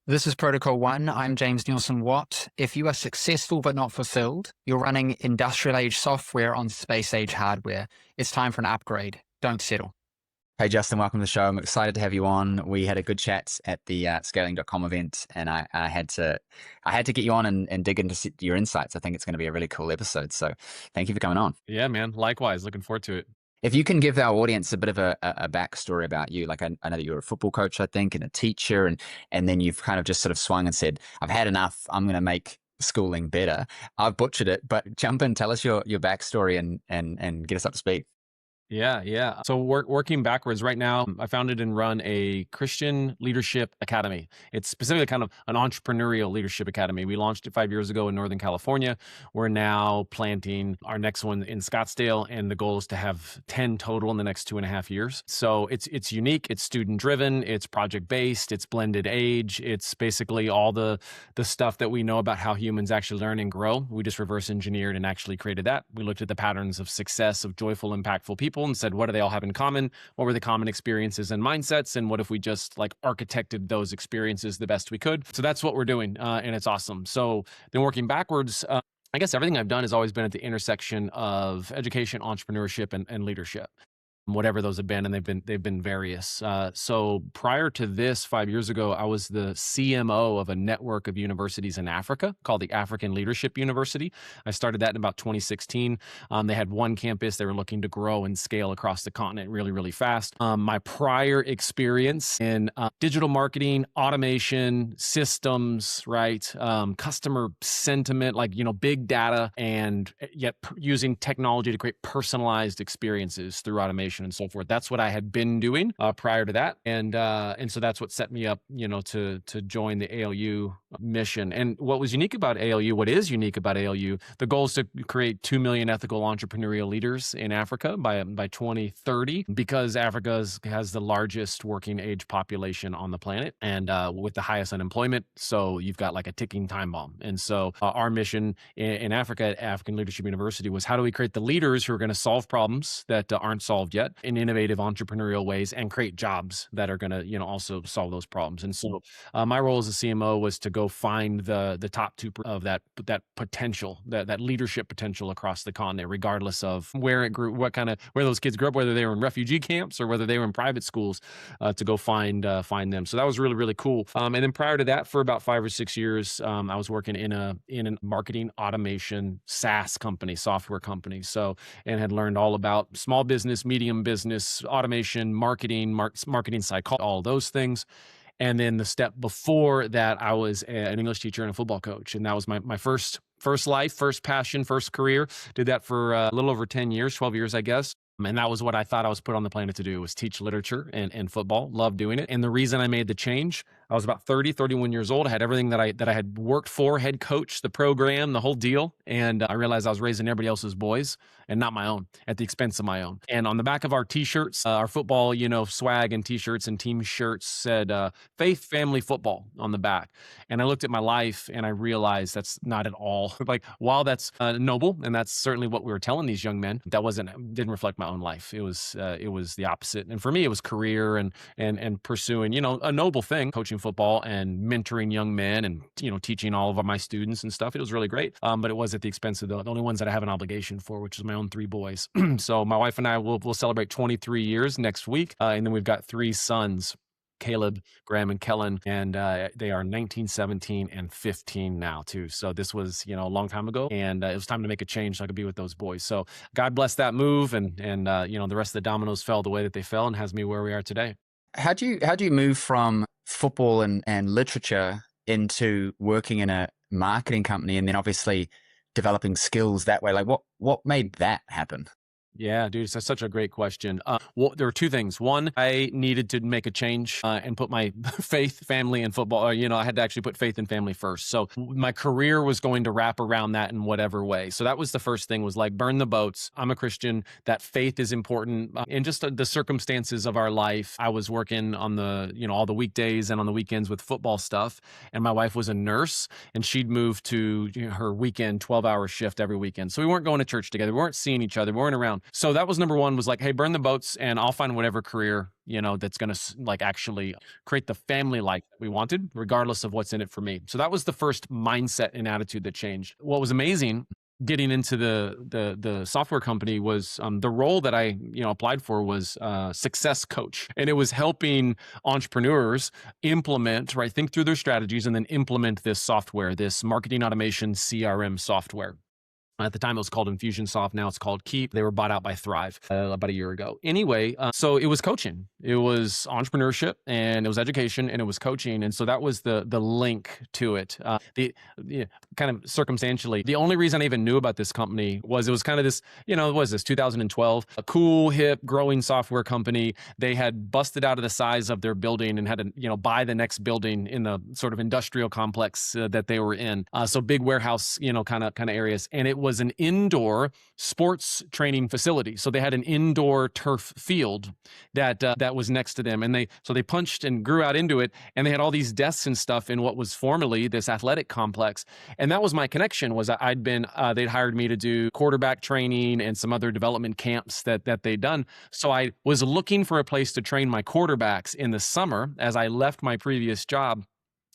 This is Protocol One. I'm James Nielsen Watt. If you are successful but not fulfilled, you're running industrial age software on space age hardware. It's time for an upgrade. Don't settle. Hey, Justin, welcome to the show. I'm excited to have you on. We had a good chat at the scaling.com event, and I had to get you on and dig into your insights. I think it's going to be a really cool episode. So thank you for coming on. Yeah, man. Likewise. Looking forward to it. If you can give our audience a bit of a backstory about you, like I know that you're a football coach, I think, and a teacher, and then you've kind of just sort of swung and said, I've had enough. I'm going to make schooling better. I've butchered it, but jump in, tell us your backstory and get us up to speed. Yeah. So working backwards right now, I founded and run a Christian leadership academy. It's specifically kind of an entrepreneurial leadership academy. We launched it 5 years ago in Northern California. We're now planting our next one in Scottsdale, and the goal is to have 10 total in the next 2.5 years. So it's unique. It's student driven. It's project based. It's blended age. It's basically all the stuff that we know about how humans actually learn and grow. We just reverse engineered and actually created that. We looked at the patterns of success of joyful, impactful people and said, what do they all have in common? What were the common experiences and mindsets? And what if we just like architected those experiences the best we could? So that's what we're doing. And it's awesome. So then working backwards, I guess everything I've done has always been at the intersection of education, entrepreneurship, and leadership, whatever those have been, and they've been various. So prior to this, 5 years ago, I was the CMO of a network of universities in Africa called the African Leadership University. I started that in about 2016. They had one campus. They were looking to grow and scale across the continent really, really fast. My prior experience in digital marketing, automation, systems, right, customer sentiment, like, big data, and yet using technology to create personalized experiences through automation and so forth. That's what I had been doing prior to that, and so that's what set me up, to join the ALU mission. And what is unique about ALU, the goal is to create 2 million ethical entrepreneurial leaders in Africa by 2030, because Africa has the largest working age population on the planet and with the highest unemployment. So you've got like a ticking time bomb. And so our mission in Africa at African Leadership University was, how do we create the leaders who are going to solve problems that aren't solved yet in innovative entrepreneurial ways and create jobs that are going to, also solve those problems. And so my role as a CMO was to go find the top two of that potential, that leadership potential across the continent, regardless of where it grew, where those kids grew up, whether they were in refugee camps or whether they were in private schools, to go find them. So that was really, really cool. And then prior to that, for about 5 or 6 years, I was working in a marketing automation SaaS company, software company. So, and had learned all about small business, medium business, automation, marketing psychology, all those things. And then the step before that, I was an English teacher and a football coach. And that was my first life, first passion, first career. Did that for a little over 10 years, 12 years, I guess. And that was what I thought I was put on the planet to do, was teach literature and football. Loved doing it. And the reason I made the change, I was about 31 years old. I had everything that I had worked for, head coach, the program, the whole deal. And I realized I was raising everybody else's boys and not my own, at the expense of my own. And on the back of our t-shirts, our football, swag and t-shirts and team shirts said, faith, family, football on the back. And I looked at my life and I realized that's not at all, like, while that's noble, and that's certainly what we were telling these young men, that didn't reflect my own life. It was the opposite. And for me, it was career and pursuing, a noble thing, coaching football and mentoring young men and, teaching all of my students and stuff. It was really great. But it was at the expense of the only ones that I have an obligation for, which is my own 3 boys. So my wife and I will celebrate 23 years next week. And then we've got 3 sons, Caleb, Graham, and Kellen, and they are 19, 17, and 15 now too. So this was, a long time ago, and it was time to make a change so I could be with those boys. So God bless that move, and the rest of the dominoes fell the way that they fell, and has me where we are today. How do you move from football and literature into working in a marketing company, and then obviously developing skills that way? Like what made that happen? Yeah, dude, that's such a great question. Well, there were 2 things. One, I needed to make a change and put my faith, family, and football. I had to actually put faith and family first. So my career was going to wrap around that in whatever way. So that was the first thing, was like, burn the boats. I'm a Christian. That faith is important. In just the circumstances of our life, I was working on all the weekdays and on the weekends with football stuff. And my wife was a nurse, and she'd moved to her weekend 12-hour shift every weekend. So we weren't going to church together. We weren't seeing each other. We weren't around. So that was number one, was like, hey, burn the boats and I'll find whatever career, that's going to like actually create the family life that we wanted, regardless of what's in it for me. So that was the first mindset and attitude that changed. What was amazing getting into the software company was the role that I applied for was success coach, and it was helping entrepreneurs implement, right, think through their strategies and then implement this software, this marketing automation CRM software. At the time, it was called Infusionsoft. Now it's called Keep. They were bought out by Thrive about a year ago. Anyway, so it was coaching. It was entrepreneurship, and it was education, and it was coaching. And so that was the link to it. Kind of circumstantially, the only reason I even knew about this company was it was kind of this, what was this, 2012, a cool, hip, growing software company. They had busted out of the size of their building and had to, buy the next building in the sort of industrial complex that they were in. So big warehouse, kind of areas. And it was an indoor sports training facility. So they had an indoor turf field that was next to them. And they punched and grew out into it. And they had all these desks and stuff in what was formerly this athletic complex. And that was my connection, was they'd hired me to do quarterback training and some other development camps that they'd done. So I was looking for a place to train my quarterbacks in the summer as I left my previous job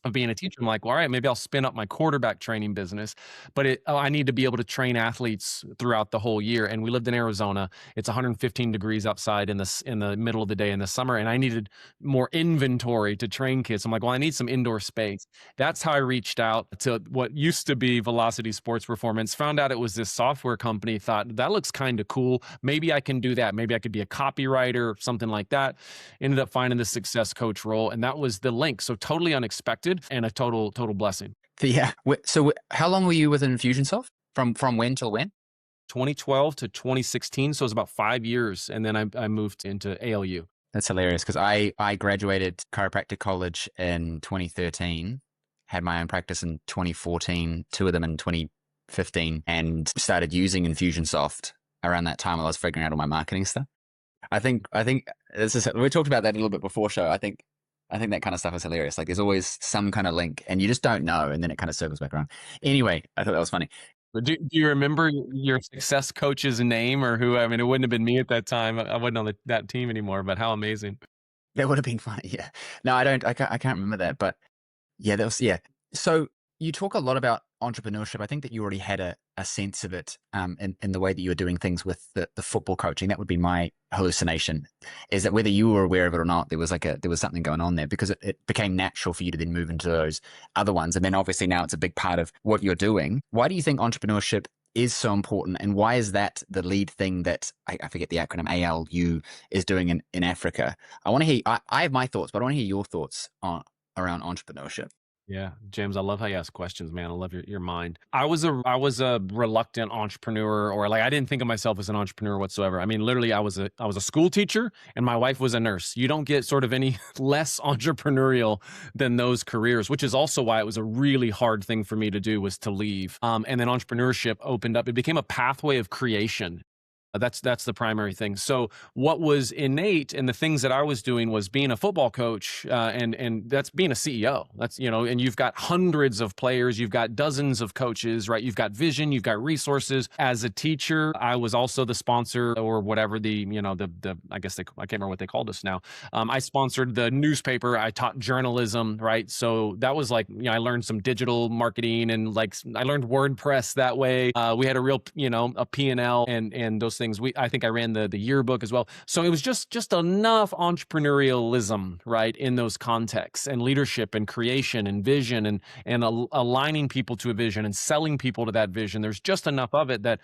of being a teacher. I'm like, well, all right, maybe I'll spin up my quarterback training business, but I need to be able to train athletes throughout the whole year. And we lived in Arizona. It's 115 degrees outside in the middle of the day in the summer. And I needed more inventory to train kids. I'm like, well, I need some indoor space. That's how I reached out to what used to be Velocity Sports Performance, found out it was this software company, thought that looks kind of cool. Maybe I can do that. Maybe I could be a copywriter or something like that. Ended up finding the success coach role. And that was the link. So totally unexpected and a total blessing. Yeah. So how long were you with Infusionsoft? From when till when? 2012 to 2016. So it was about 5 years. And then I moved into ALU. That's hilarious, because I graduated chiropractic college in 2013, had my own practice in 2014, two of them in 2015, and started using Infusionsoft around that time while I was figuring out all my marketing stuff. I think we talked about that a little bit before show. I think that kind of stuff is hilarious. Like, there's always some kind of link and you just don't know. And then it kind of circles back around. Anyway, I thought that was funny. Do you remember your success coach's name or who? I mean, it wouldn't have been me at that time. I wasn't on that team anymore, but how amazing. That would have been funny. Yeah. No, I can't remember that, but yeah, So you talk a lot about entrepreneurship. I think that you already had a sense of it in the way that you were doing things with the football coaching. That would be my hallucination, is that whether you were aware of it or not, there was something going on there, because it became natural for you to then move into those other ones. And then obviously now it's a big part of what you're doing. Why do you think entrepreneurship is so important, and why is that the lead thing that I forget the acronym ALU is doing in Africa? I want to hear. I have my thoughts, but I want to hear your thoughts around entrepreneurship. Yeah, James, I love how you ask questions, man. I love your mind. I was a reluctant entrepreneur, or like, I didn't think of myself as an entrepreneur whatsoever. I mean, literally, I was a school teacher and my wife was a nurse. You don't get sort of any less entrepreneurial than those careers, which is also why it was a really hard thing for me to do, was to leave. And then entrepreneurship opened up. It became a pathway of creation. That's the primary thing. So what was innate and the things that I was doing was being a football coach, and that's being a CEO. That's, and you've got hundreds of players, you've got dozens of coaches, right? You've got vision, you've got resources. As a teacher, I was also the sponsor, or whatever I guess I can't remember what they called us now. I sponsored the newspaper. I taught journalism, right? So that was like, I learned some digital marketing, and like I learned WordPress that way. We had a real, a P&L and those things. I think I ran the yearbook as well. So it was just enough entrepreneurialism, right, in those contexts, and leadership and creation and vision and aligning people to a vision and selling people to that vision. There's just enough of it that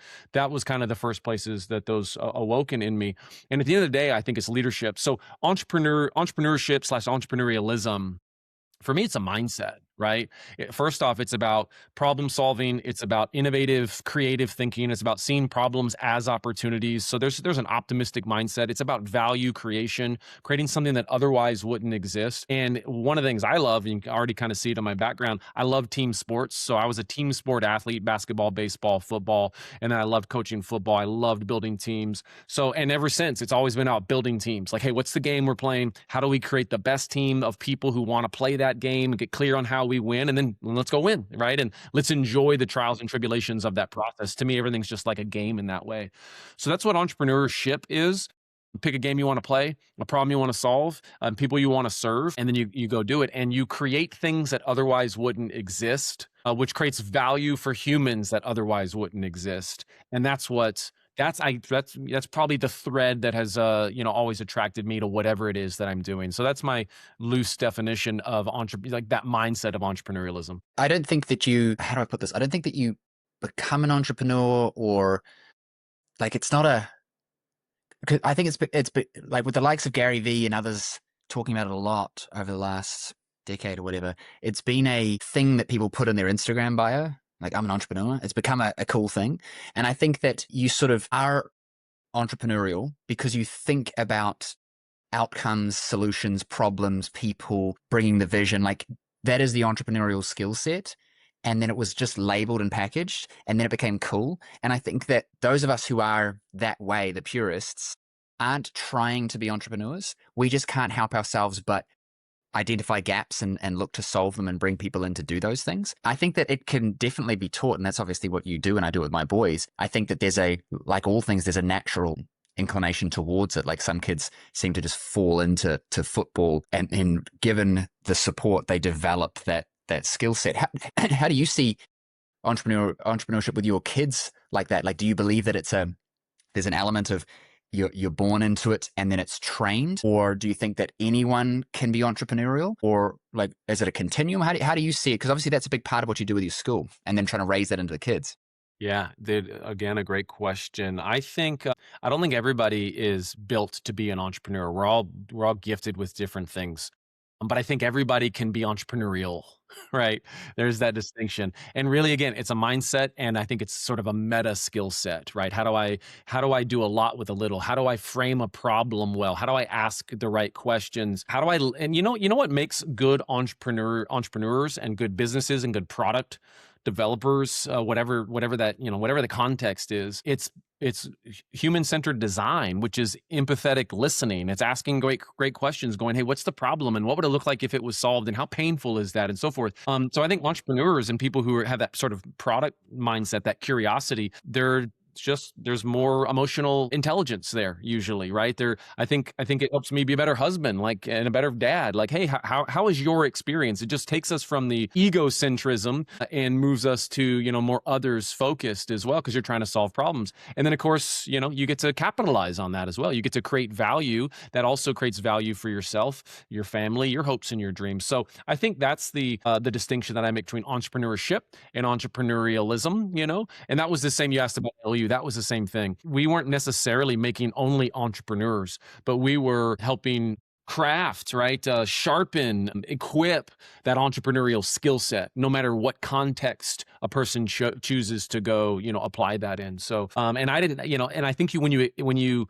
was kind of the first places that those awoken in me. And at the end of the day, I think it's leadership. So entrepreneurship / entrepreneurialism, for me, it's a mindset, right? First off, it's about problem solving. It's about innovative, creative thinking. It's about seeing problems as opportunities. So there's an optimistic mindset. It's about value creation, creating something that otherwise wouldn't exist. And one of the things I love, and you can already kind of see it in my background, I love team sports. So I was a team sport athlete, basketball, baseball, football, and then I loved coaching football. I loved building teams. So, and ever since, it's always been about building teams. Like, hey, what's the game we're playing? How do we create the best team of people who want to play that game and get clear on how how we win, and then let's go win, right? And let's enjoy the trials and tribulations of that process. To me, everything's just like a game in that way. So that's what entrepreneurship is. Pick a game you want to play, a problem you want to solve, people you want to serve, and then you go do it. And you create things that otherwise wouldn't exist, which creates value for humans that otherwise wouldn't exist. And that's probably the thread that has always attracted me to whatever it is that I'm doing. So that's my loose definition of like that mindset of entrepreneurialism. I don't think that how do I put this? I don't think that you become an entrepreneur, or like, it's not a, I think it's like with the likes of Gary Vee and others talking about it a lot over the last decade or whatever, it's been a thing that people put in their Instagram bio. Like, I'm an entrepreneur. It's become a cool thing. And I think that you sort of are entrepreneurial because you think about outcomes, solutions, problems, people, bringing the vision. Like, that is the entrepreneurial skill set. And then it was just labeled and packaged, and then it became cool. And I think that those of us who are that way, the purists, aren't trying to be entrepreneurs. We just can't help ourselves but identify gaps and look to solve them and bring people in to do those things. I think that it can definitely be taught, and that's obviously what you do and I do with my boys. I think that like all things, there's a natural inclination towards it. Like, some kids seem to just fall into football, and given the support, they develop that skill set. How do you see entrepreneurship with your kids like that? Like, do you believe that there's an element of you're born into it and then it's trained, or do you think that anyone can be entrepreneurial, or like, is it a continuum? How do you see it? Because obviously that's a big part of what you do with your school, and then trying to raise that into the kids. Yeah, again, a great question. I don't think everybody is built to be an entrepreneur. We're all gifted with different things. But I think everybody can be entrepreneurial, right? There's that distinction. And really, again, it's a mindset, and I think it's sort of a meta skill set, right? How do I do a lot with a little? How do I frame a problem well? How do I ask the right questions? And you know what makes good entrepreneurs and good businesses and good product developers, whatever the context is, it's human-centered design, which is empathetic listening. It's asking great questions, going, hey, what's the problem, and what would it look like if it was solved, and how painful is that, and so forth. So I think entrepreneurs and people who have that sort of product mindset, that curiosity, there's more emotional intelligence there usually, right? I think it helps me be a better husband, like, and a better dad. Like, hey, how is your experience? It just takes us from the egocentrism and moves us to, more others focused as well, because you're trying to solve problems. And then of course, you get to capitalize on that as well. You get to create value that also creates value for yourself, your family, your hopes and your dreams. So I think that's the distinction that I make between entrepreneurship and entrepreneurialism, and that was the same. You asked about LU. That was the same thing. We weren't necessarily making only entrepreneurs, but we were helping craft, right? Sharpen, equip that entrepreneurial skill set, no matter what context a person chooses to go, apply that in. So, and I didn't, and I think when you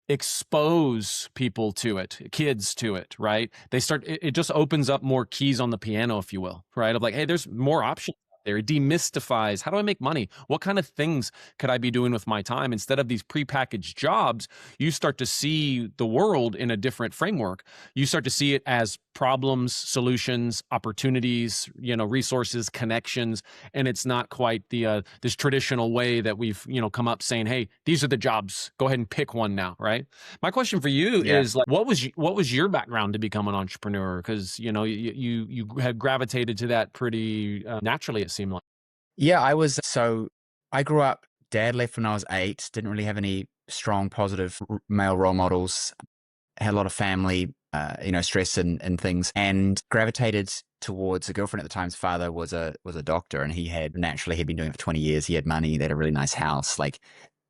expose people to it, kids to it, right? It just opens up more keys on the piano, if you will, right? Of like, hey, there's more options there. It demystifies, how do I make money? What kind of things could I be doing with my time? Instead of these prepackaged jobs, you start to see the world in a different framework. You start to see it as problems, solutions, opportunities, resources, connections. And it's not quite this traditional way that we've, come up saying, hey, these are the jobs. Go ahead and pick one now, right? My question for you is, like, what was your background to become an entrepreneur? Because, you had gravitated to that pretty naturally, it seemed like. Yeah, I grew up, dad left when I was 8, didn't really have any strong, positive male role models, had a lot of family, stress and things, and gravitated towards a girlfriend at the time's father was a doctor, and he'd been doing it for 20 years. He had money. They had a really nice house. Like,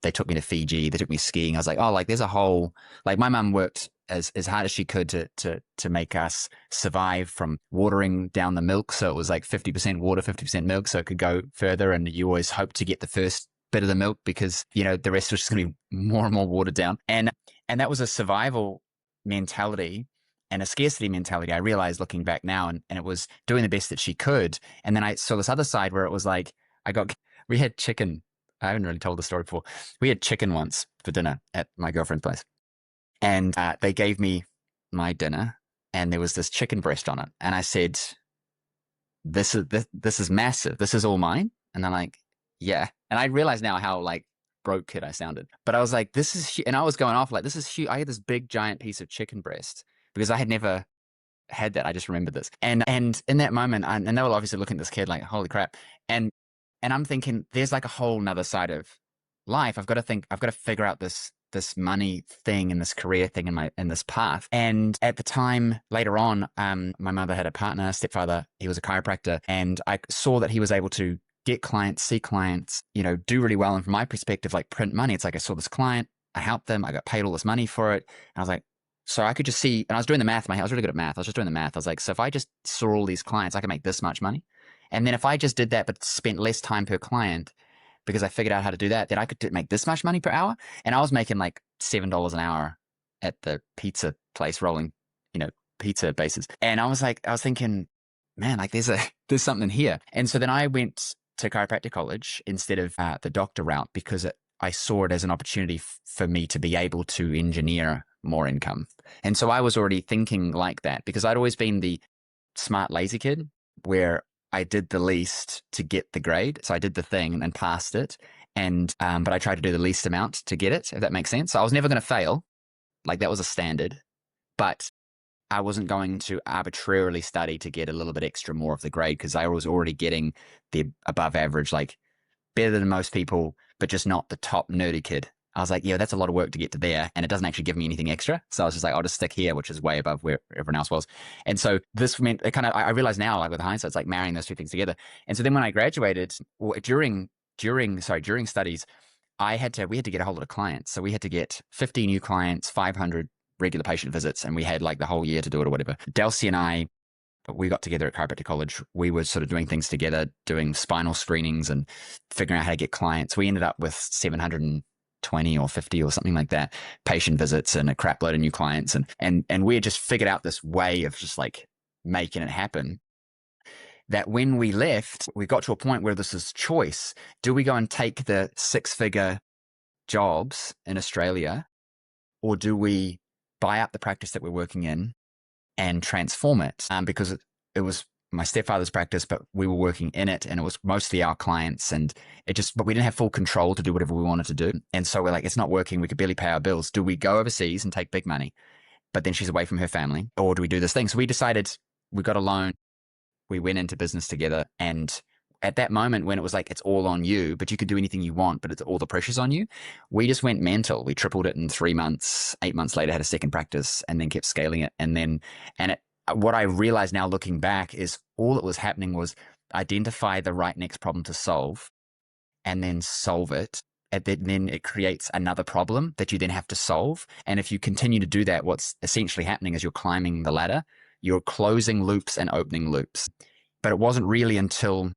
they took me to Fiji. They took me skiing. I was like, oh, like, there's a whole, like, my mum worked as hard as she could to make us survive from watering down the milk. So it was like 50% water, 50% milk, so it could go further. And you always hope to get the first bit of the milk because, the rest was just going to be more and more watered down. And that was a survival mentality and a scarcity mentality, I realized looking back now, and it was doing the best that she could. And then I saw this other side where it was like, we had chicken. I haven't really told the story before. We had chicken once for dinner at my girlfriend's place. And they gave me my dinner, and there was this chicken breast on it. And I said, this is massive. This is all mine. And I'm like, yeah. And I realize now how like broke kid I sounded. But I was like, this is and I was going off like, this is huge. I had this big giant piece of chicken breast because I had never had that. I just remembered this. And in that moment, and they were obviously looking at this kid like, holy crap. And I'm thinking, there's like a whole nother side of life. I've got to figure out this money thing and this career thing in this path. And at the time, later on, my mother had a partner, stepfather. He was a chiropractor, and I saw that he was able to get clients, see clients, do really well. And from my perspective, like print money, it's like I saw this client, I helped them, I got paid all this money for it, and I was like, so I could just see, and I was doing the math. I was really good at math. I was just doing the math. I was like, so if I just saw all these clients, I could make this much money. And then if I just did that, but spent less time per client, because I figured out how to do that, then I could make this much money per hour. And I was making like $7 an hour at the pizza place, rolling, pizza bases. And I was thinking, man, like there's something here. And so then I went to chiropractic college instead of the doctor route because I saw it as an opportunity for me to be able to engineer more income. And so I was already thinking like that because I'd always been the smart, lazy kid where I did the least to get the grade. So I did the thing and passed it. And, but I tried to do the least amount to get it, if that makes sense. So I was never going to fail. Like that was a standard, but I wasn't going to arbitrarily study to get a little bit extra more of the grade because I was already getting the above average, like better than most people, but just not the top nerdy kid. I was like, yeah, that's a lot of work to get to there. And it doesn't actually give me anything extra. So I was just like, I'll just stick here, which is way above where everyone else was. And so this meant it I realized now, like with hindsight, it's like marrying those two things together. And so then when I graduated, during studies, we had to get a whole lot of clients. So we had to get 50 new clients, 500 regular patient visits, and we had like the whole year to do it or whatever. Delcy and I, we got together at chiropractic college. We were sort of doing things together, doing spinal screenings and figuring out how to get clients. We ended up with 720 or 50 or something like that patient visits and a crap load of new clients. And we had just figured out this way of just like making it happen. That when we left, we got to a point where this is choice. Do we go and take the 6-figure jobs in Australia, or do we buy up the practice that we're working in and transform it? Because it was my stepfather's practice, but we were working in it and it was mostly our clients, and but we didn't have full control to do whatever we wanted to do. And so we're like, it's not working. We could barely pay our bills. Do we go overseas and take big money, but then she's away from her family, or do we do this thing? So we decided we got a loan. We went into business together, and at that moment when it was like, it's all on you, but you can do anything you want, but it's all the pressure's on you, we just went mental. We tripled it in 3 months. 8 months later, had a second practice, and then kept scaling it. What I realize now looking back is all that was happening was identify the right next problem to solve and then solve it. And then it creates another problem that you then have to solve. And if you continue to do that, what's essentially happening is you're climbing the ladder. You're closing loops and opening loops. But it wasn't really until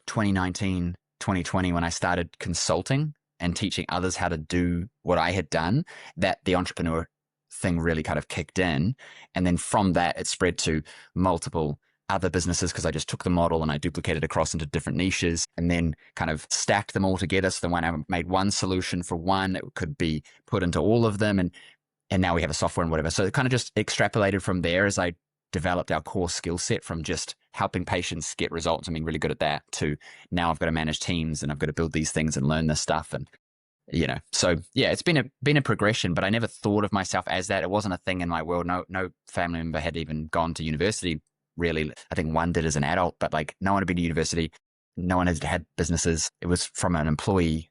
2019, 2020, when I started consulting and teaching others how to do what I had done, that the entrepreneur thing really kind of kicked in. And then from that, it spread to multiple other businesses because I just took the model and I duplicated across into different niches and then kind of stacked them all together. So then when I made one solution for one, it could be put into all of them. And now we have a software and whatever. So it kind of just extrapolated from there as I developed our core skill set from just helping patients get results and being really good at that to now I've got to manage teams and I've got to build these things and learn this stuff. And, so yeah, it's been a progression, but I never thought of myself as that. It wasn't a thing in my world. No family member had even gone to university, really. I think one did as an adult, but like no one had been to university. No one had businesses. It was from an employee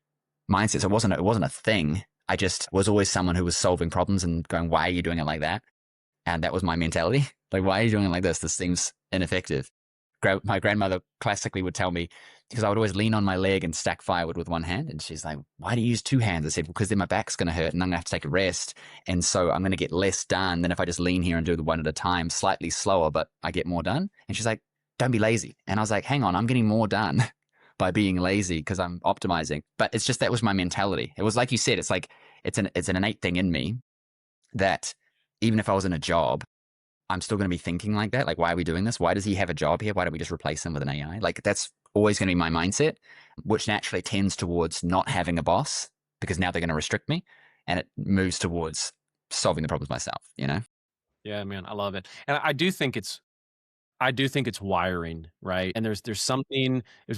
mindset. So it wasn't a thing. I just was always someone who was solving problems and going, why are you doing it like that? And that was my mentality. Like, why are you doing it like this? This seems ineffective. My grandmother classically would tell me, because I would always lean on my leg and stack firewood with one hand. And she's like, why do you use two hands? I said, because then my back's going to hurt and I'm going to have to take a rest. And so I'm going to get less done than if I just lean here and do the one at a time, slightly slower, but I get more done. And she's like, don't be lazy. And I was like, hang on, I'm getting more done by being lazy because I'm optimizing. But it's just, that was my mentality. It was like you said, it's like, it's an innate thing in me that even if I was in a job, I'm still going to be thinking like that. Like, why are we doing this? Why does he have a job here? Why don't we just replace him with an AI? Like, that's always going to be my mindset, which naturally tends towards not having a boss because now they're going to restrict me. And it moves towards solving the problems myself, Yeah, man, I love it. And I do think it's I do think it's wiring, right? And there's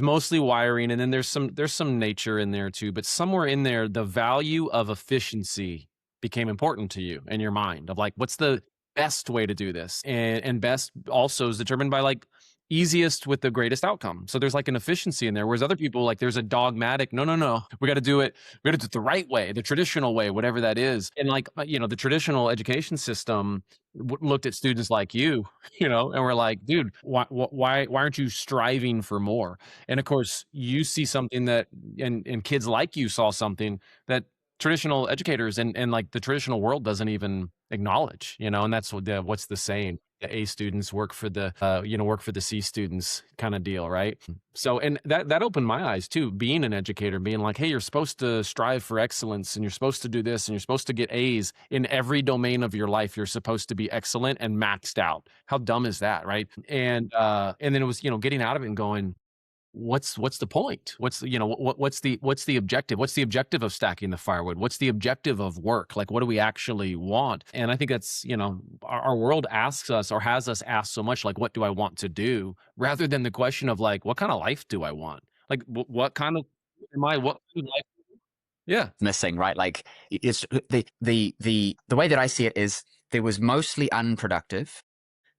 mostly wiring, and then there's some nature in there too, but somewhere in there, the value of efficiency became important to you in your mind of like, what's the best way to do this? And best also is determined by like easiest with the greatest outcome. So there's like an efficiency in there. Whereas other people, like there's a dogmatic, no, we got to do it. We got to do it the right way, the traditional way, whatever that is. And like, the traditional education system looked at students like you, and we're like, dude, why aren't you striving for more? And of course, you see something that, and kids like you saw something that traditional educators and like the traditional world doesn't even acknowledge, and that's what's the saying? The A students work for the, work for the C students kind of deal, right? So, and that opened my eyes too, being an educator, being like, hey, you're supposed to strive for excellence and you're supposed to do this and you're supposed to get A's in every domain of your life. You're supposed to be excellent and maxed out. How dumb is that, right? And then it was, getting out of it and going, what's the point? What's the objective? What's the objective of stacking the firewood? What's the objective of work? Like, what do we actually want? And I think that's, our world asks us or has us ask so much, like, what do I want to do? Rather than the question of like, what kind of life do I want? Like, what kind of, what kind of life? Yeah. Missing, right? Like it's the way that I see it is there was mostly unproductive.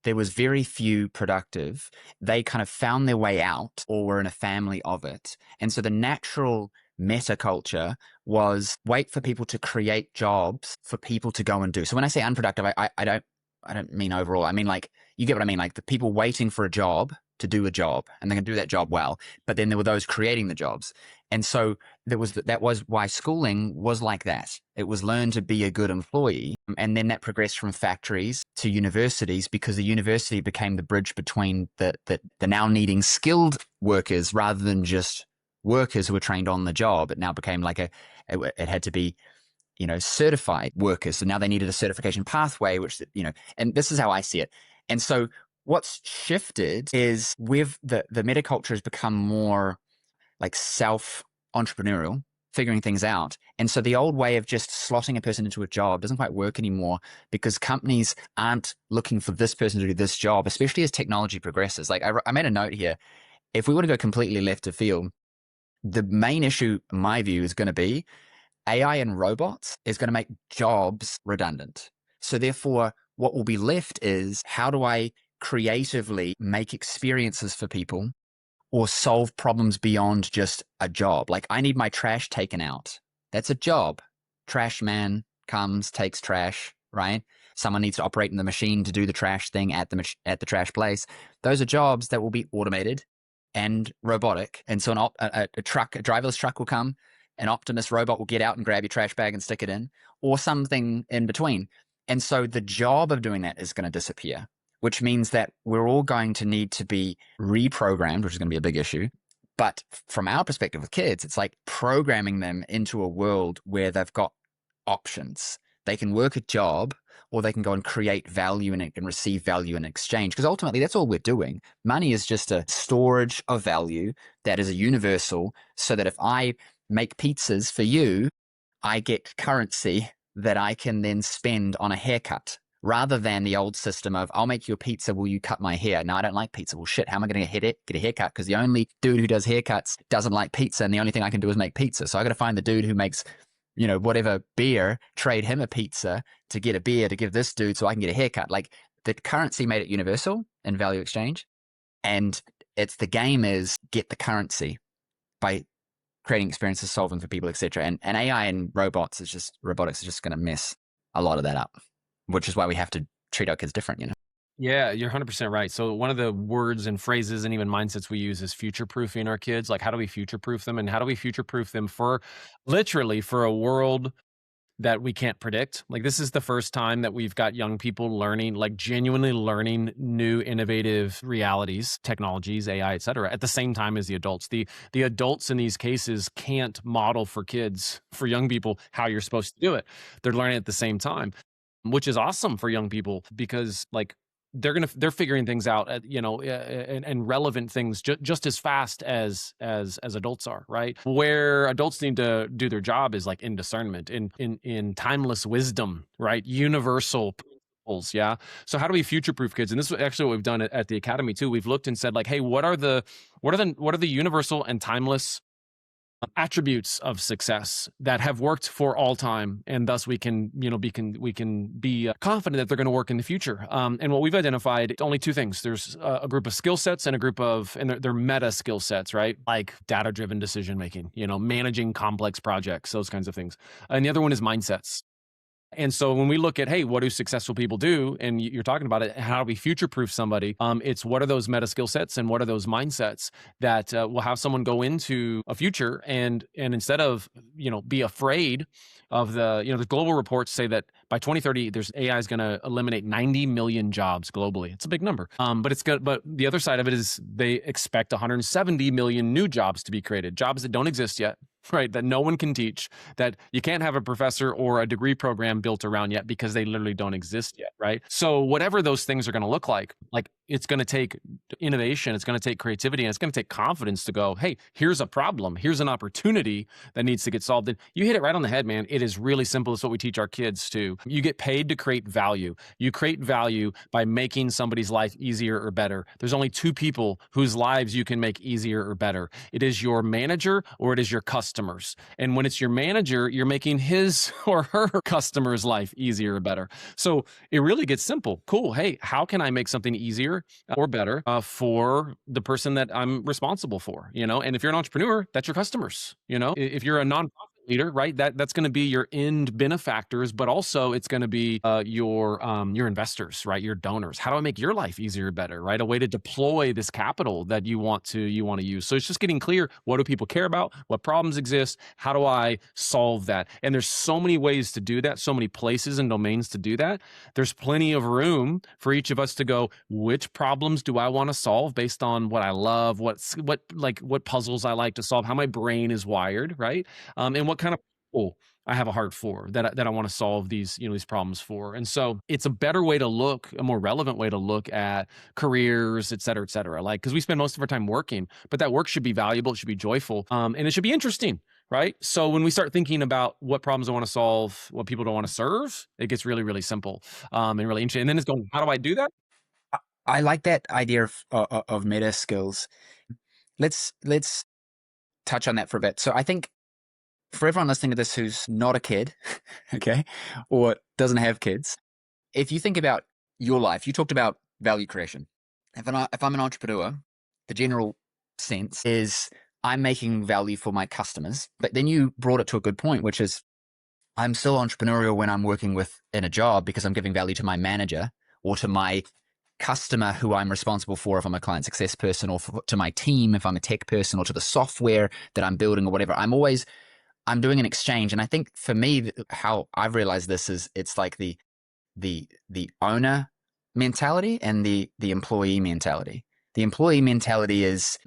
There was very few productive. They kind of found their way out or were in a family of it. And so the natural meta culture was wait for people to create jobs for people to go and do. So when I say unproductive, I don't mean overall. I mean, like, you get what I mean? Like the people waiting for a job to do a job and they can do that job well. But then there were those creating the jobs. And so that was why schooling was like that. It was learn to be a good employee. And then that progressed from factories to universities because the university became the bridge between the now needing skilled workers rather than just workers who were trained on the job. It now became like it had to be, certified workers. So now they needed a certification pathway, which, and this is how I see it. And so what's shifted is the metaculture has become more like self-entrepreneurial, figuring things out. And so the old way of just slotting a person into a job doesn't quite work anymore because companies aren't looking for this person to do this job, especially as technology progresses. Like I made a note here. If we were to go completely left of field, the main issue, in my view, is going to be AI and robots is going to make jobs redundant. So therefore, what will be left is how do I creatively make experiences for people or solve problems beyond just a job? Like I need my trash taken out. That's a job. Trash man comes, takes trash, right? Someone needs to operate in the machine to do the trash thing at the trash place. Those are jobs that will be automated and robotic. And so a driverless truck will come, an Optimus robot will get out and grab your trash bag and stick it in, or something in between. And so the job of doing that is going to disappear, which means that we're all going to need to be reprogrammed, which is going to be a big issue. But from our perspective with kids, it's like programming them into a world where they've got options. They can work a job or they can go and create value in it and receive value in exchange. Because ultimately, that's all we're doing. Money is just a storage of value that is a universal, so that if I make pizzas for you, I get currency that I can then spend on a haircut, rather than the old system of I'll make you a pizza, will you cut my hair? No, I don't like pizza. Well, shit, how am I going to get a haircut? Because the only dude who does haircuts doesn't like pizza, and the only thing I can do is make pizza. So I got to find the dude who makes, whatever beer, trade him a pizza to get a beer to give this dude so I can get a haircut. Like the currency made it universal in value exchange. And the game is get the currency by creating experiences, solving for people, etc. And AI and robotics is just going to mess a lot of that up, which is why we have to treat our kids different, Yeah, you're 100% right. So one of the words and phrases and even mindsets we use is future-proofing our kids. Like, how do we future-proof them? And how do we future-proof them for literally for a world that we can't predict? Like, this is the first time that we've got young people learning, like genuinely learning new innovative realities, technologies, AI, et cetera, at the same time as the adults. The adults in these cases can't model for kids, for young people, how you're supposed to do it. They're learning at the same time, which is awesome for young people because like, they're figuring things out, and relevant things just as fast as adults are, right? Where adults need to do their job is like in discernment, in timeless wisdom, right? Universal Yeah. So how do we future proof kids? And this is actually what we've done at the academy too. We've looked and said like, hey, what are the universal and timeless attributes of success that have worked for all time, and thus we can be confident that they're going to work in the future. And what we've identified, only two things. There's a group of skill sets and a group of, and they're meta skill sets, right? Like data-driven decision making, managing complex projects, those kinds of things. And the other one is mindsets. And so when we look at, hey, what do successful people do? And you're talking about it, how do we future-proof somebody? It's what are those meta skill sets and what are those mindsets that will have someone go into a future and instead of, be afraid of the global reports say that by 2030, AI is going to eliminate 90 million jobs globally. It's a big number. But the other side of it is they expect 170 million new jobs to be created, jobs that don't exist yet. Right, that no one can teach, that you can't have a professor or a degree program built around yet because they literally don't exist yet, right? So whatever those things are going to look like it's going to take innovation, it's going to take creativity, and it's going to take confidence to go, hey, here's a problem, here's an opportunity that needs to get solved. And you hit it right on the head, man. It is really simple. It's what we teach our kids too. You get paid to create value. You create value by making somebody's life easier or better. There's only two people whose lives you can make easier or better. It is your manager or it is your customers. And when it's your manager, you're making his or her customer's life easier or better. So it really gets simple. Cool. Hey, how can I make something easier or better for the person that I'm responsible for? And if you're an entrepreneur, that's your customers. If you're a nonprofit leader, right? That's going to be your end benefactors, but also it's going to be your investors, right? Your donors. How do I make your life easier, better, right? A way to deploy this capital that you want to use. So it's just getting clear. What do people care about? What problems exist? How do I solve that? And there's so many ways to do that, so many places and domains to do that. There's plenty of room for each of us to go, which problems do I want to solve based on what I love, what puzzles I like to solve, how my brain is wired, right? And what kind of people I have a heart for that I want to solve these problems for. And so it's a better way to look, a more relevant way to look at careers, et cetera, et cetera. Like, because we spend most of our time working, but that work should be valuable, it should be joyful, and it should be interesting, right? So when we start thinking about what problems I want to solve, what people don't want to serve, it gets really, really simple and really interesting. And then it's going, how do I do that? I like that idea of meta skills. Let's touch on that for a bit. So I think for everyone listening to this who's not a kid, okay, or doesn't have kids, if you think about your life, you talked about value creation. If I'm an entrepreneur, the general sense is I'm making value for my customers. But then you brought it to a good point, which is I'm still entrepreneurial when I'm working in a job because I'm giving value to my manager or to my customer who I'm responsible for if I'm a client success person, or to my team if I'm a tech person, or to the software that I'm building or whatever. I'm doing an exchange. And I think for me, how I've realized this is it's like the owner mentality and the employee mentality. The employee mentality is